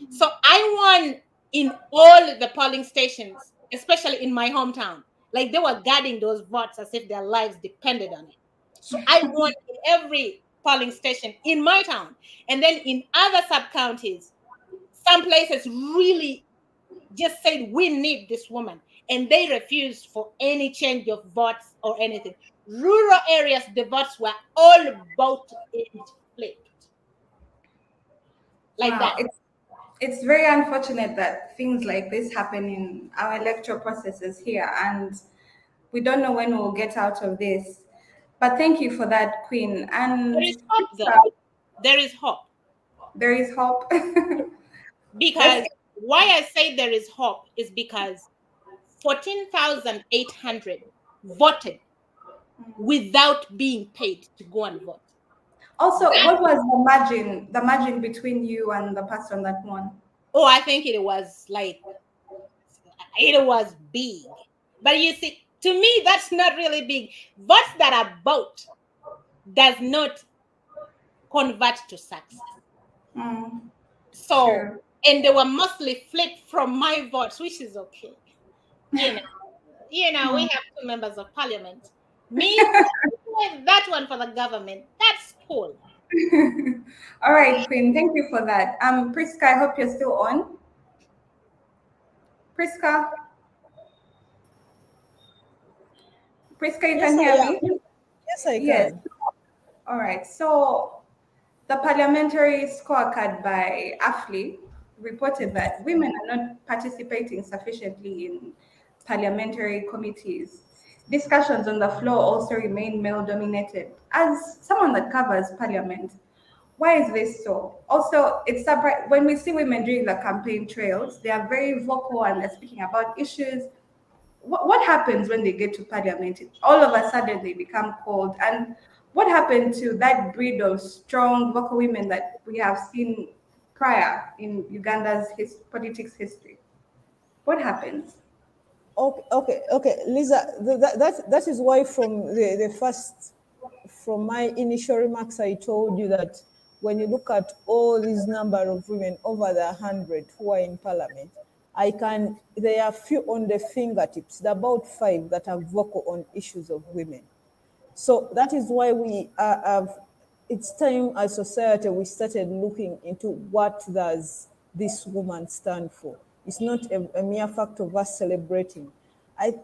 So I won in all the polling stations, especially in my hometown. Like they were guarding those votes as if their lives depended on it. So I won in every polling station in my town. And then in other sub-counties, some places really just said, we need this woman. And they refused for any change of votes or anything. Rural areas, the votes were all bought and flipped. Like
Wow,
that.
it's very unfortunate that things like this happen in our electoral processes here, and we don't know when we'll get out of this. But thank you for that, Queen. And
There is hope, though. There is hope.
there is hope.
Because why I say there is hope is because 14,800 voted without being paid to go and vote.
Also, what was the margin between you and the person that won?
Oh, I think it was big. But you see, to me, that's not really big. Votes that are bought does not convert to success. So,
Sure.
and they were mostly flipped from my votes, which is okay. You know, we have 2 members of parliament. Me, that one for the government, that's cool.
All right, Queen, thank you for that. Priska, I hope you're still on. Priska? Priska, you can hear me?
Yes, I can.
Yes. All right. So the parliamentary scorecard by AFLI reported that women are not participating sufficiently in parliamentary committees. Discussions on the floor also remain male-dominated. As someone that covers parliament, why is this so? Also, it's surprising when we see women during the campaign trails, they are very vocal and they're speaking about issues. What happens when they get to parliament? All of a sudden they become cold. And what happened to that breed of strong vocal women that we have seen prior in Uganda's politics history? What happens?
Okay, Lisa. That is why from the first, from my initial remarks, I told you that when you look at all these number of women, over the 100 who are in parliament, there are few on the fingertips, there are about 5 that are vocal on issues of women. So that is why we it's time as society we started looking into what does this woman stand for. It's not a mere fact of us celebrating.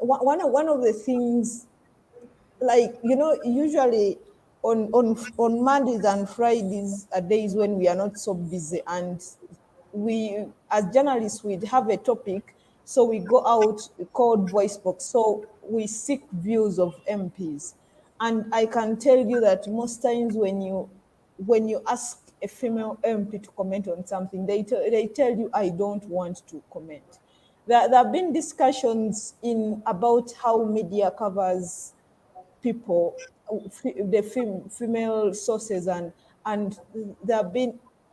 One of the things, like, usually on Mondays and Fridays are days when we are not so busy, and we as journalists we'd have a topic, so we go out called voice box, so we seek views of MPs. And I can tell you that most times when you ask a female MP to comment on something, they tell you, I don't want to comment. There have been discussions about how media covers people, the female sources, and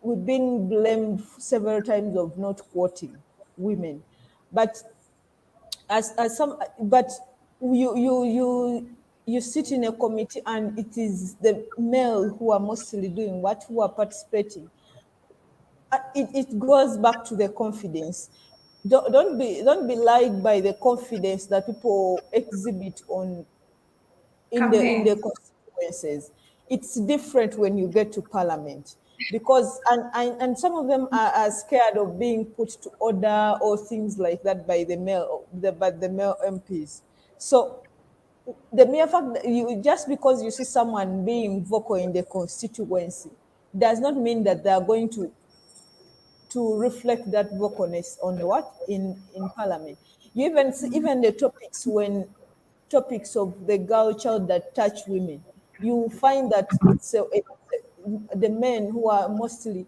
we've been blamed several times of not quoting women, but you sit in a committee and it is the male who are mostly doing what, who are participating. It goes back to the confidence. Don't be lied by the confidence that people exhibit in the constituencies. It's different when you get to parliament, because and some of them are scared of being put to order or things like that by the male MPs. So the mere fact that just because you see someone being vocal in the constituency does not mean that they are going to reflect that vocalness on in parliament. You even see, even the topics of the girl child that touch women, you find that the men who are mostly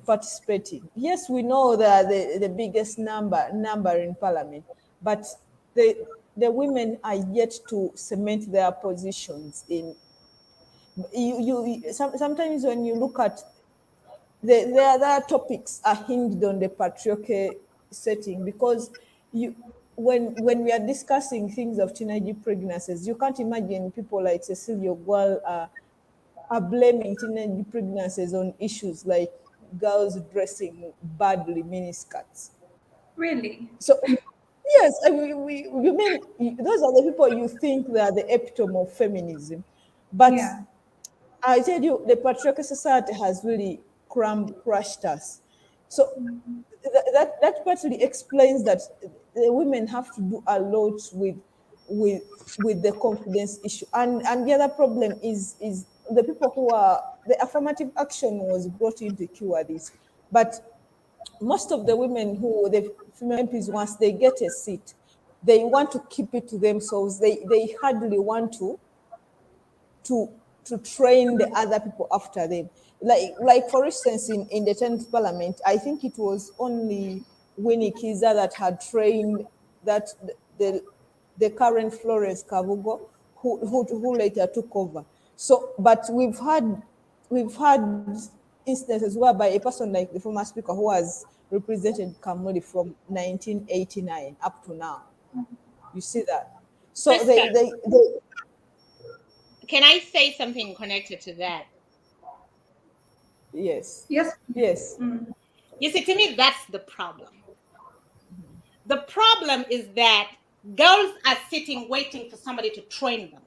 participating. Yes, we know that the biggest number in parliament, but the women are yet to cement their positions in. Sometimes when you look at the other topics are hinged on the patriarchal setting, because when we are discussing things of teenage pregnancies, you can't imagine people like Cecilia Gual are blaming teenage pregnancies on issues like girls dressing badly, miniskirts.
Really?
So, yes, you mean those are the people you think they are the epitome of feminism, but
Yeah.
I tell you, the patriarchal society has really crushed us. So that partly explains that the women have to do a lot with with the confidence issue. And the other problem is the people who are the affirmative action was brought in to cure this, but most of the women who the female MPs, once they get a seat, they want to keep it to themselves. They hardly want to train the other people after them. Like for instance, in the 10th parliament, I think it was only Winnie Kiza that had trained that the current Florence Kavugo, who later took over. So, but we've had instances whereby a person like the former speaker who has represented Kamuli from 1989 up to now. You see that? So
Krista,
they
can I say something connected to that?
yes.
Yes.
Yes.
You see, to me, that's the problem. The problem is that girls are sitting waiting for somebody to train them.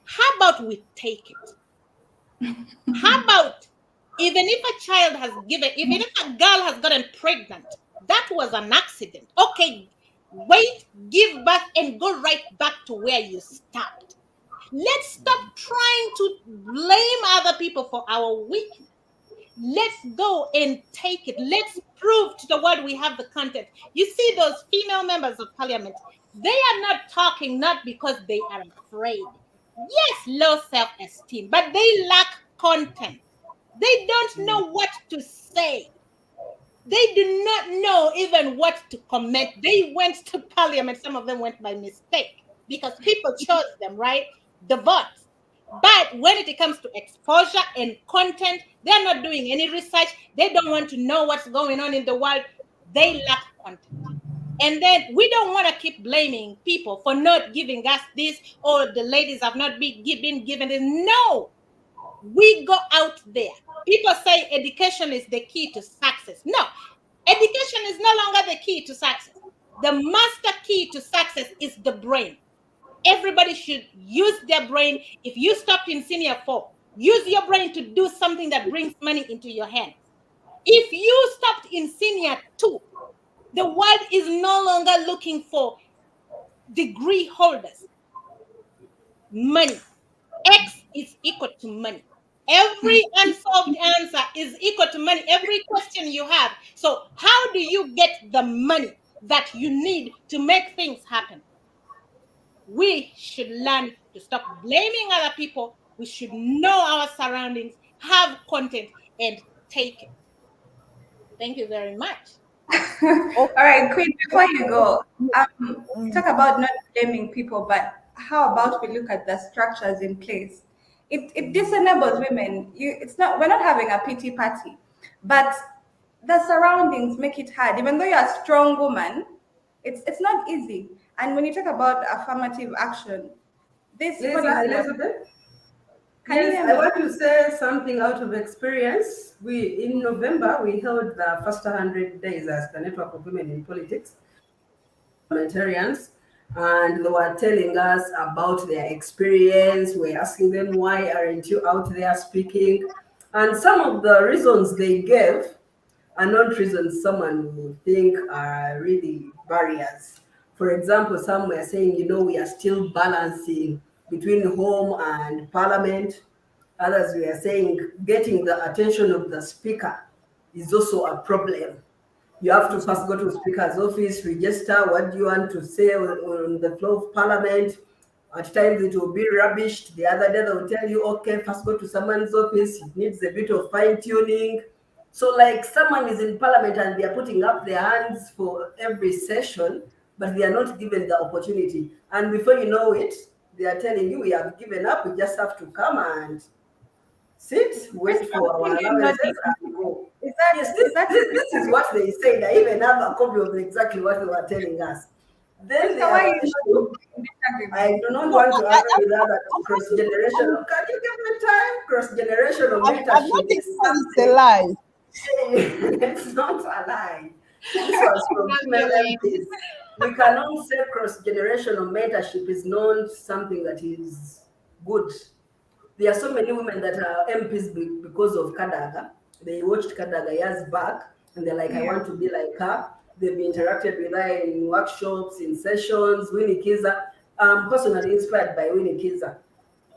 How about we take it? How about even if a child has given, even if a girl has gotten pregnant, that was an accident. Okay, wait, give birth, and go right back to where you stopped. Let's stop trying to blame other people for our weakness. Let's go and take it. Let's prove to the world we have the content. You see those female members of parliament, they are not talking not because they are afraid. Yes, low self-esteem, but they lack content. They don't know what to say. They do not know even what to comment. They went to parliament. Some of them went by mistake because people chose them, right? The votes. But when it comes to exposure and content, they're not doing any research. They don't want to know what's going on in the world. They lack content. And then we don't want to keep blaming people for not giving us this, or the ladies have not been given this. No, we go out there. People say education is the key to success. No, education is no longer the key to success. The master key to success is the brain. Everybody should use their brain. If you stopped in senior 4, use your brain to do something that brings money into your hands. If you stopped in senior 2, the world is no longer looking for degree holders. Money. X is equal to money. Every unsolved answer is equal to money. Every question you have. So how do you get the money that you need to make things happen? We should learn to stop blaming other people. We should know our surroundings, have content, and take it. Thank you very much.
All right, Queen, before you go, talk about not blaming people, but how about we look at the structures in place? It disenables women. We're not having a pity party, but the surroundings make it hard. Even though you're a strong woman, it's not easy. And when you talk about affirmative action, this
Yes,
policy was-
Elizabeth.
Can you
Yes,
hear
I
me?
want to say something out of experience. In November, we held the first 100 days as the Network of Women in Politics, parliamentarians, and they were telling us about their experience. We're asking them, why aren't you out there speaking? And some of the reasons they gave are not reasons someone would think are really barriers. For example, some were saying, we are still balancing between home and parliament. Others were saying getting the attention of the speaker is also a problem. You have to first go to the speaker's office, register what you want to say on the floor of parliament. At times it will be rubbish. The other day they will tell you, okay, first go to someone's office. It needs a bit of fine tuning. So like someone is in parliament and they are putting up their hands for every session, but they are not given the opportunity. And before you know it, they are telling you, we have given up. We just have to come and sit, wait for our allowances and go. Yes, this is what they said. I even have a copy of exactly what they were telling us. Then
So why you
I do not want to argue with that cross-generational. Can you give me time? Cross-generational
I'm not
mentorship
saying
is
it's a lie.
it's not a lie. This was from female MPs. We cannot say cross-generational mentorship is not something that is good. There are so many women that are MPs because of Kadaga. They watched Kadaga years back and they're like, I want to be like her. They've interacted with her in workshops, in sessions. Winnie Kiza. I'm personally inspired by Winnie Kiza.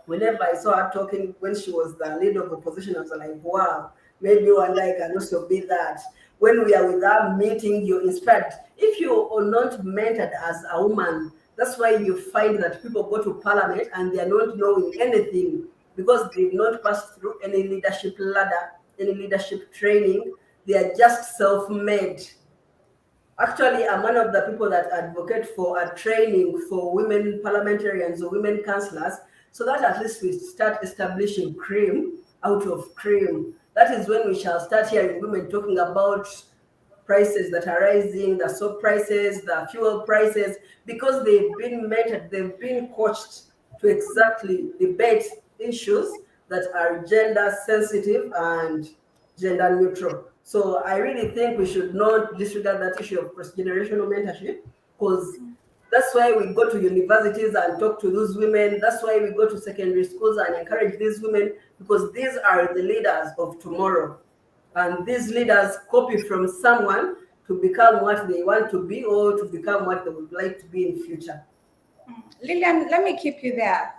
Whenever I saw her talking when she was the leader of opposition, I was like, wow, maybe one day I can also be that. When we are with her meeting, you're inspired. If you are not mentored as a woman, that's why you find that people go to parliament and they are not knowing anything because they've not passed through any leadership ladder, any leadership training. They are just self-made. Actually, I'm one of the people that advocate for a training for women parliamentarians or women councillors so that at least we start establishing cream out of cream. That is when we shall start hearing women talking about prices that are rising, the soap prices, the fuel prices, because they've been mentored, they've been coached to exactly debate issues that are gender sensitive and gender neutral. So I really think we should not disregard that issue of cross-generational mentorship because that's why we go to universities and talk to those women. That's why we go to secondary schools and encourage these women because these are the leaders of tomorrow. And these leaders copy from someone to become what they want to be or to become what they would like to be in future.
Lillian, let me keep you there.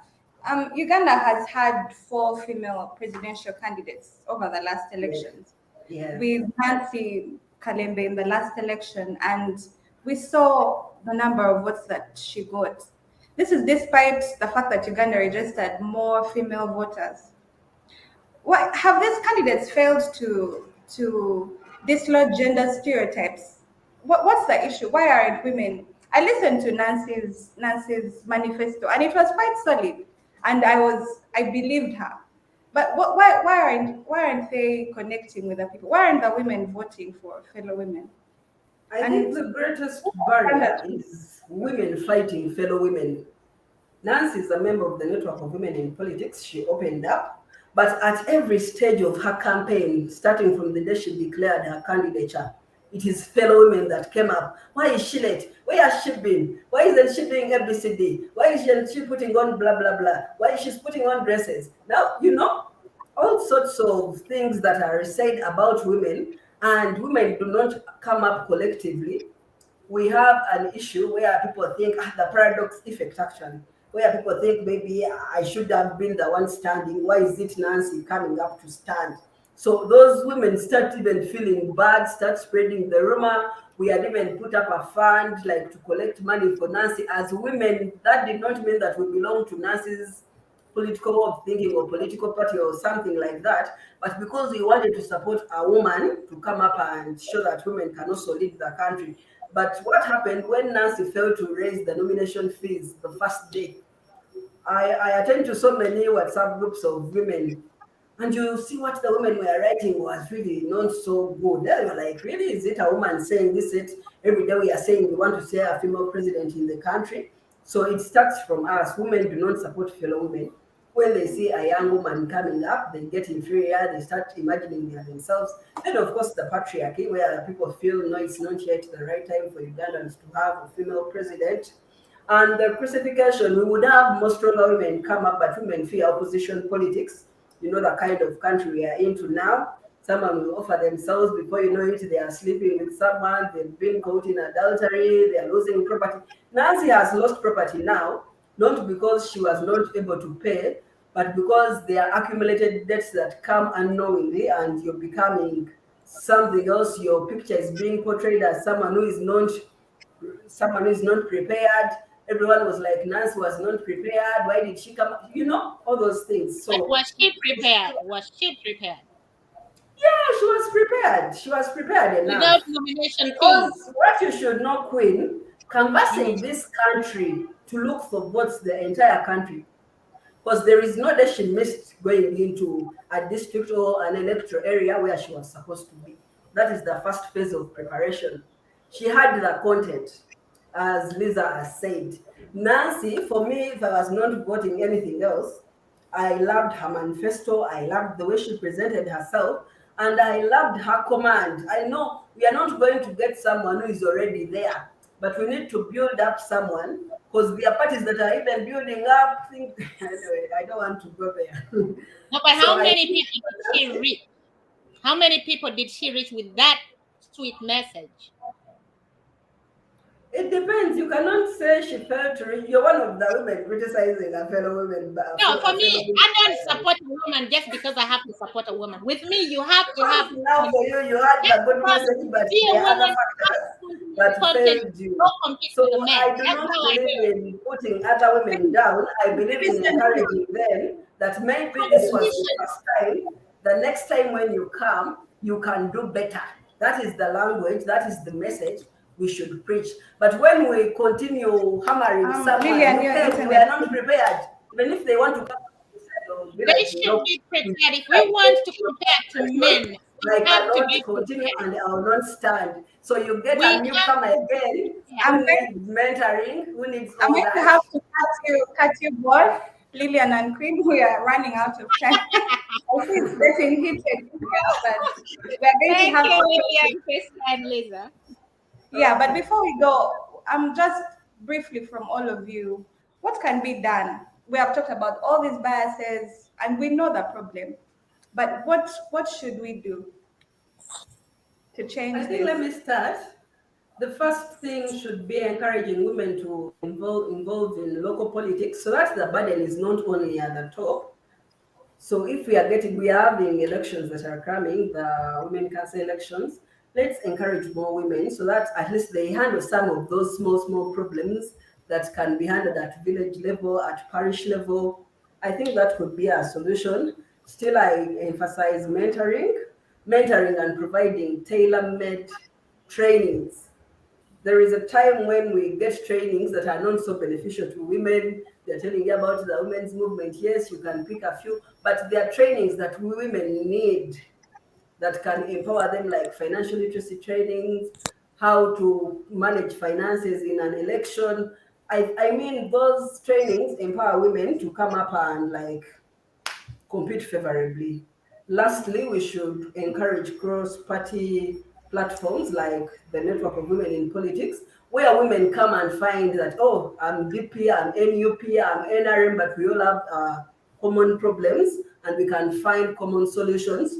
Uganda has had 4 female presidential candidates over the last elections.
Yes.
With Nancy Kalembe in the last election, and we saw the number of votes that she got. This is despite the fact that Uganda registered more female voters. What have these candidates failed to dislodge gender stereotypes? What's the issue? Why aren't women? I listened to Nancy's manifesto, and it was quite solid, and I believed her. But why aren't they connecting with the people? Why aren't the women voting for fellow women?
I think the greatest barrier is women fighting fellow women. Nancy is a member of the Network of Women in Politics. She opened up, but at every stage of her campaign, starting from the day she declared her candidature, it is fellow women that came up. Why is she late? Where has she been? Why isn't she doing ABCD? Why isn't she putting on blah, blah, blah? Why is she putting on dresses? Now, all sorts of things that are said about women, and women do not come up collectively. We have an issue where people think the paradox effect, actually, where people think maybe I should have been the one standing. Why is it Nancy coming up to stand? So those women start even feeling bad, start spreading the rumor. We had even put up a fund like to collect money for Nancy. As women, that did not mean that we belong to Nancy's political way of thinking or political party or something like that, but because we wanted to support a woman to come up and show that women can also lead the country. But what happened when Nancy failed to raise the nomination fees the first day? I attend to so many WhatsApp groups of women, and you see what the women were writing was really not so good. They were like, really, is it a woman saying this? Every day we are saying we want to see a female president in the country. So it starts from us. Women do not support fellow women. When they see a young woman coming up, they get inferior, they start imagining themselves. Then, of course, the patriarchy, where people feel, no, it's not yet the right time for Ugandans to have a female president. And the crucifixion, we would have more stronger women come up, but women fear opposition politics. You know the kind of country we are into now. Someone will offer themselves, before you know it, they are sleeping with someone, they've been caught in adultery, they are losing property. Nancy has lost property now, not because she was not able to pay, but because there are accumulated debts that come unknowingly and you're becoming something else. Your picture is being portrayed as someone who is not prepared. everyone was like, Nancy was not prepared. Why did she come? You know, all those things. So
But was she prepared? Was she prepared?
yeah, she was prepared. She was prepared enough.
Without nomination
Because
fees.
what you should know, Queen, canvassing
Mm.
this country to look for votes, the entire country, because there is no day she missed going into a district or an electoral area where she was supposed to be. That is the first phase of preparation. She had the content, as Lisa has said. Nancy, for me, if I was not voting anything else, I loved her manifesto. I loved the way she presented herself, and I loved her command. I know we are not going to get someone who is already there, but we need to build up someone because there are parties that are even building up. Anyway, I don't want to go there.
No, but
So
how
I
many
think
people did she reach? How many people did she reach with that sweet message?
it depends. You cannot say she felt to reach. You're one of the women criticizing a fellow woman.
No, for me, I don't support a woman just because I have to support a woman. With me, you have to have.
Now for you, you had the good message, but
Be a
there are other
woman,
factors that
content,
failed you.
don't compete
So
with the men.
I do
That's
not
how I
believe
do it.
in putting other women down. I believe in encouraging them that maybe this was the first time. The next time when you come, you can do better. That is the language, that is the message we should preach. But when we continue hammering someone,
Lillian, your
okay, we are
internet.
not prepared. Even if they want to come, be
They
like,
should be prepared. If we want to compare to men,
I
we have to
cannot
be
continue
prepared.
and I will not stand. So you get
We
a
have
newcomer
to
again
I'm
who
going,
needs mentoring, who needs
I'm
all
going to
that.
have to cut you both, Lillian and Queen. We are running out of time. I see it's getting heated here, but we're going to
Thank
have
you,
to.
William, Krista, and Lisa.
Yeah, but before we go, just briefly from all of you, what can be done? We have talked about all these biases, and we know the problem. But what should we do to change
I think
this?
let me start. The first thing should be encouraging women to involve in local politics so that the burden is not only at the top. So if we are having elections that are coming, the women council elections, let's encourage more women so that at least they handle some of those small problems that can be handled at village level, at parish level. I think that could be a solution. Still, I emphasize mentoring and providing tailor-made trainings. There is a time when we get trainings that are not so beneficial to women. They're telling you about the women's movement. Yes, you can pick a few, but there are trainings that women need that can empower them, like financial literacy trainings, how to manage finances in an election. I mean, those trainings empower women to come up and like compete favorably. Lastly, we should encourage cross-party platforms like the Network of Women in Politics, where women come and find that, oh, I'm DP, I'm NUP, I'm NRM, but we all have common problems and we can find common solutions.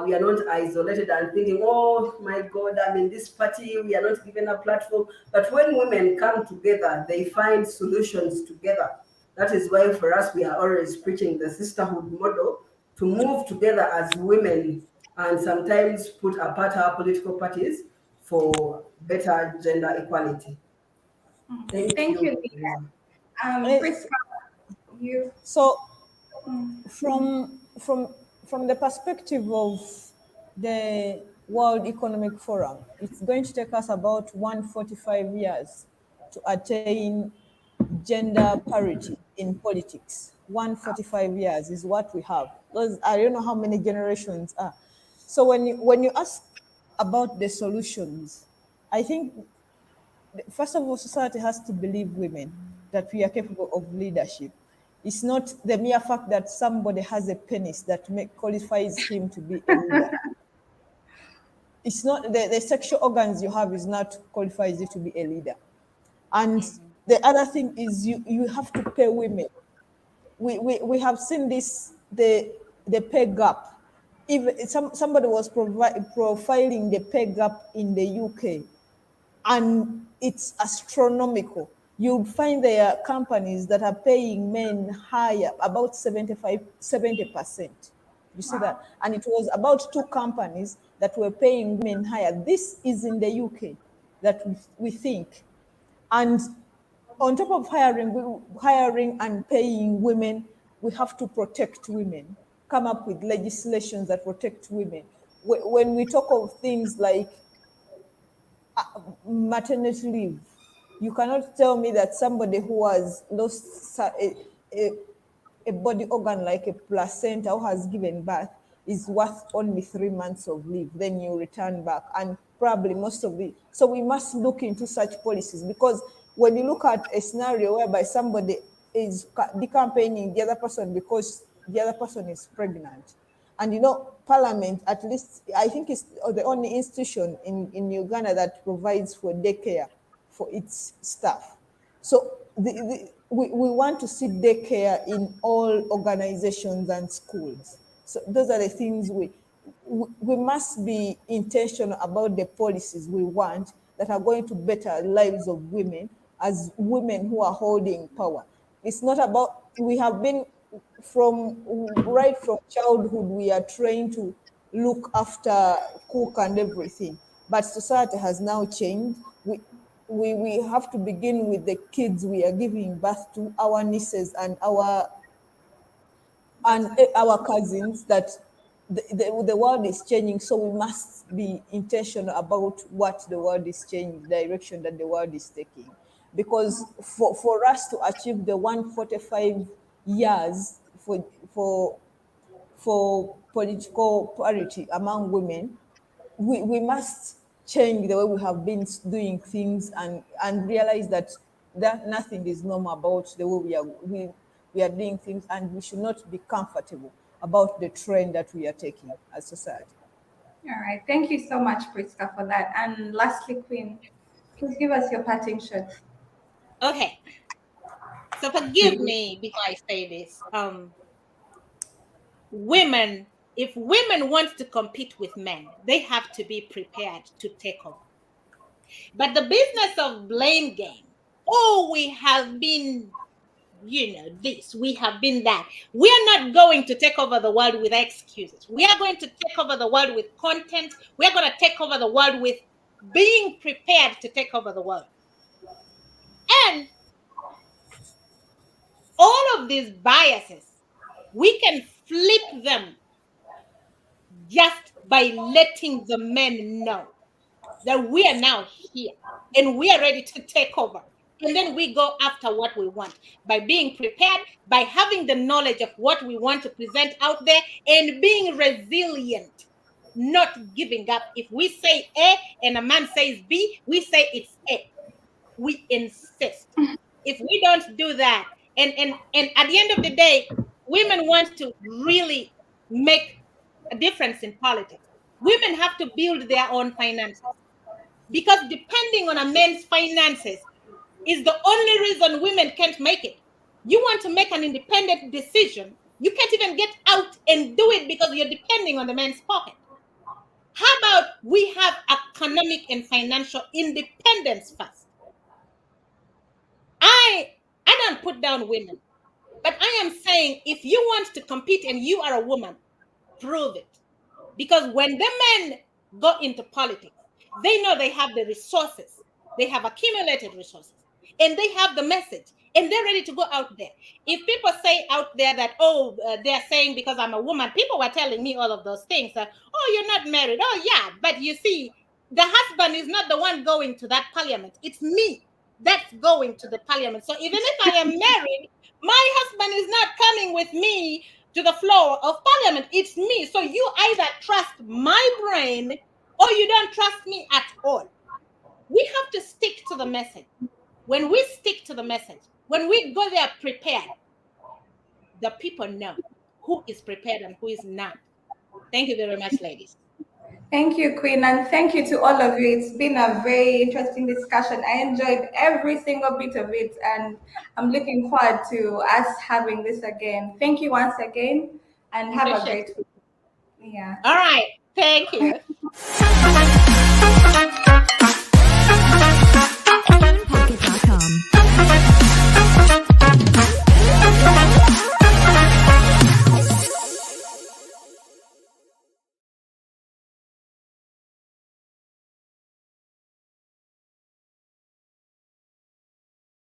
We are not isolated and thinking, oh my God, I'm in this party, we are not given a platform. But when women come together, they find solutions together. That is why for us, we are always preaching the sisterhood model to move together as women and sometimes put apart our political parties for better gender equality.
Thank you, Lisa.
Eh,
Priska, you.
So from the perspective of the World Economic Forum, it's going to take us about 145 years to attain gender parity in politics. 145 years is what we have. Those, I don't know how many generations are. So when you ask about the solutions, I think first of all, society has to believe women that we are capable of leadership. It's not the mere fact that somebody has a penis that qualifies him to be a leader. It's not the sexual organs you have is not qualifies you to be a leader. And the other thing is you have to pay women. We have seen this the pay gap. If somebody was profiling the pay gap in the UK, and it's astronomical. You'll find there are companies that are paying men higher, about 70%. You see that? And it was about 2 companies that were paying women higher. This is in the UK that we think. And on top of hiring and paying women, we have to protect women, come up with legislations that protect women. When we talk of things like maternity leave, you cannot tell me that somebody who has lost a body organ like a placenta or has given birth is worth only 3 months of leave, then you return back, and probably most of it. So we must look into such policies, because when you look at a scenario whereby somebody is decampaigning the other person because the other person is pregnant, and you know, Parliament, at least I think, is the only institution in Uganda that provides for daycare for its staff. So we want to see daycare in all organizations and schools. So those are the things we must be intentional about, the policies we want that are going to better lives of women, as women who are holding power. It's not about, we have been right from childhood, we are trained to look after, cook and everything. But society has now changed. We have to begin with the kids we are giving birth to, our nieces and our cousins, that the world is changing. So we must be intentional about what the world is changing, the direction that the world is taking. Because for us to achieve the 145 years for political parity among women, we must change the way we have been doing things, and realize that nothing is normal about the way we are doing things, and we should not be comfortable about the trend that we are taking as society.
All right. Thank you so much, Priska, for that. And lastly, Queen, please give us your parting shot.
Okay. So forgive me before I say this. Women, if women want to compete with men, they have to be prepared to take over. But the business of blame game, oh, we have been, this, we have been that. We are not going to take over the world with excuses. We are going to take over the world with content. We are going to take over the world with being prepared to take over the world. And all of these biases, we can flip them just by letting the men know that we are now here and we are ready to take over. And then we go after what we want by being prepared, by having the knowledge of what we want to present out there, and being resilient, not giving up. If we say A and a man says B, we say it's A. We insist. If we don't do that, and at the end of the day, women want to really make a difference in politics. Women have to build their own finances, because depending on a man's finances is the only reason women can't make it. You want to make an independent decision, you can't even get out and do it because you're depending on the man's pocket. How about we have economic and financial independence first? I don't put down women, but I am saying, if you want to compete and you are a woman, prove it. Because when the men go into politics, they know they have the resources, they have accumulated resources, and they have the message, and they're ready to go out there. If people say out there that, they're saying because I'm a woman, people were telling me all of those things, that, you're not married. Oh, yeah, but you see, the husband is not the one going to that parliament. It's me that's going to the parliament. So even if I am married, my husband is not coming with me to the floor of parliament. It's me. So you either trust my brain or you don't trust me at all. We have to stick to the message. When we stick to the message, when we go there prepared, the people know who is prepared and who is not. Thank you very much, ladies.
Thank you, Queen, and thank you to all of you. It's been a very interesting discussion. I enjoyed every single bit of it, and I'm looking forward to us having this again. Thank you once again, and have a great week. Yeah.
All right. Thank you.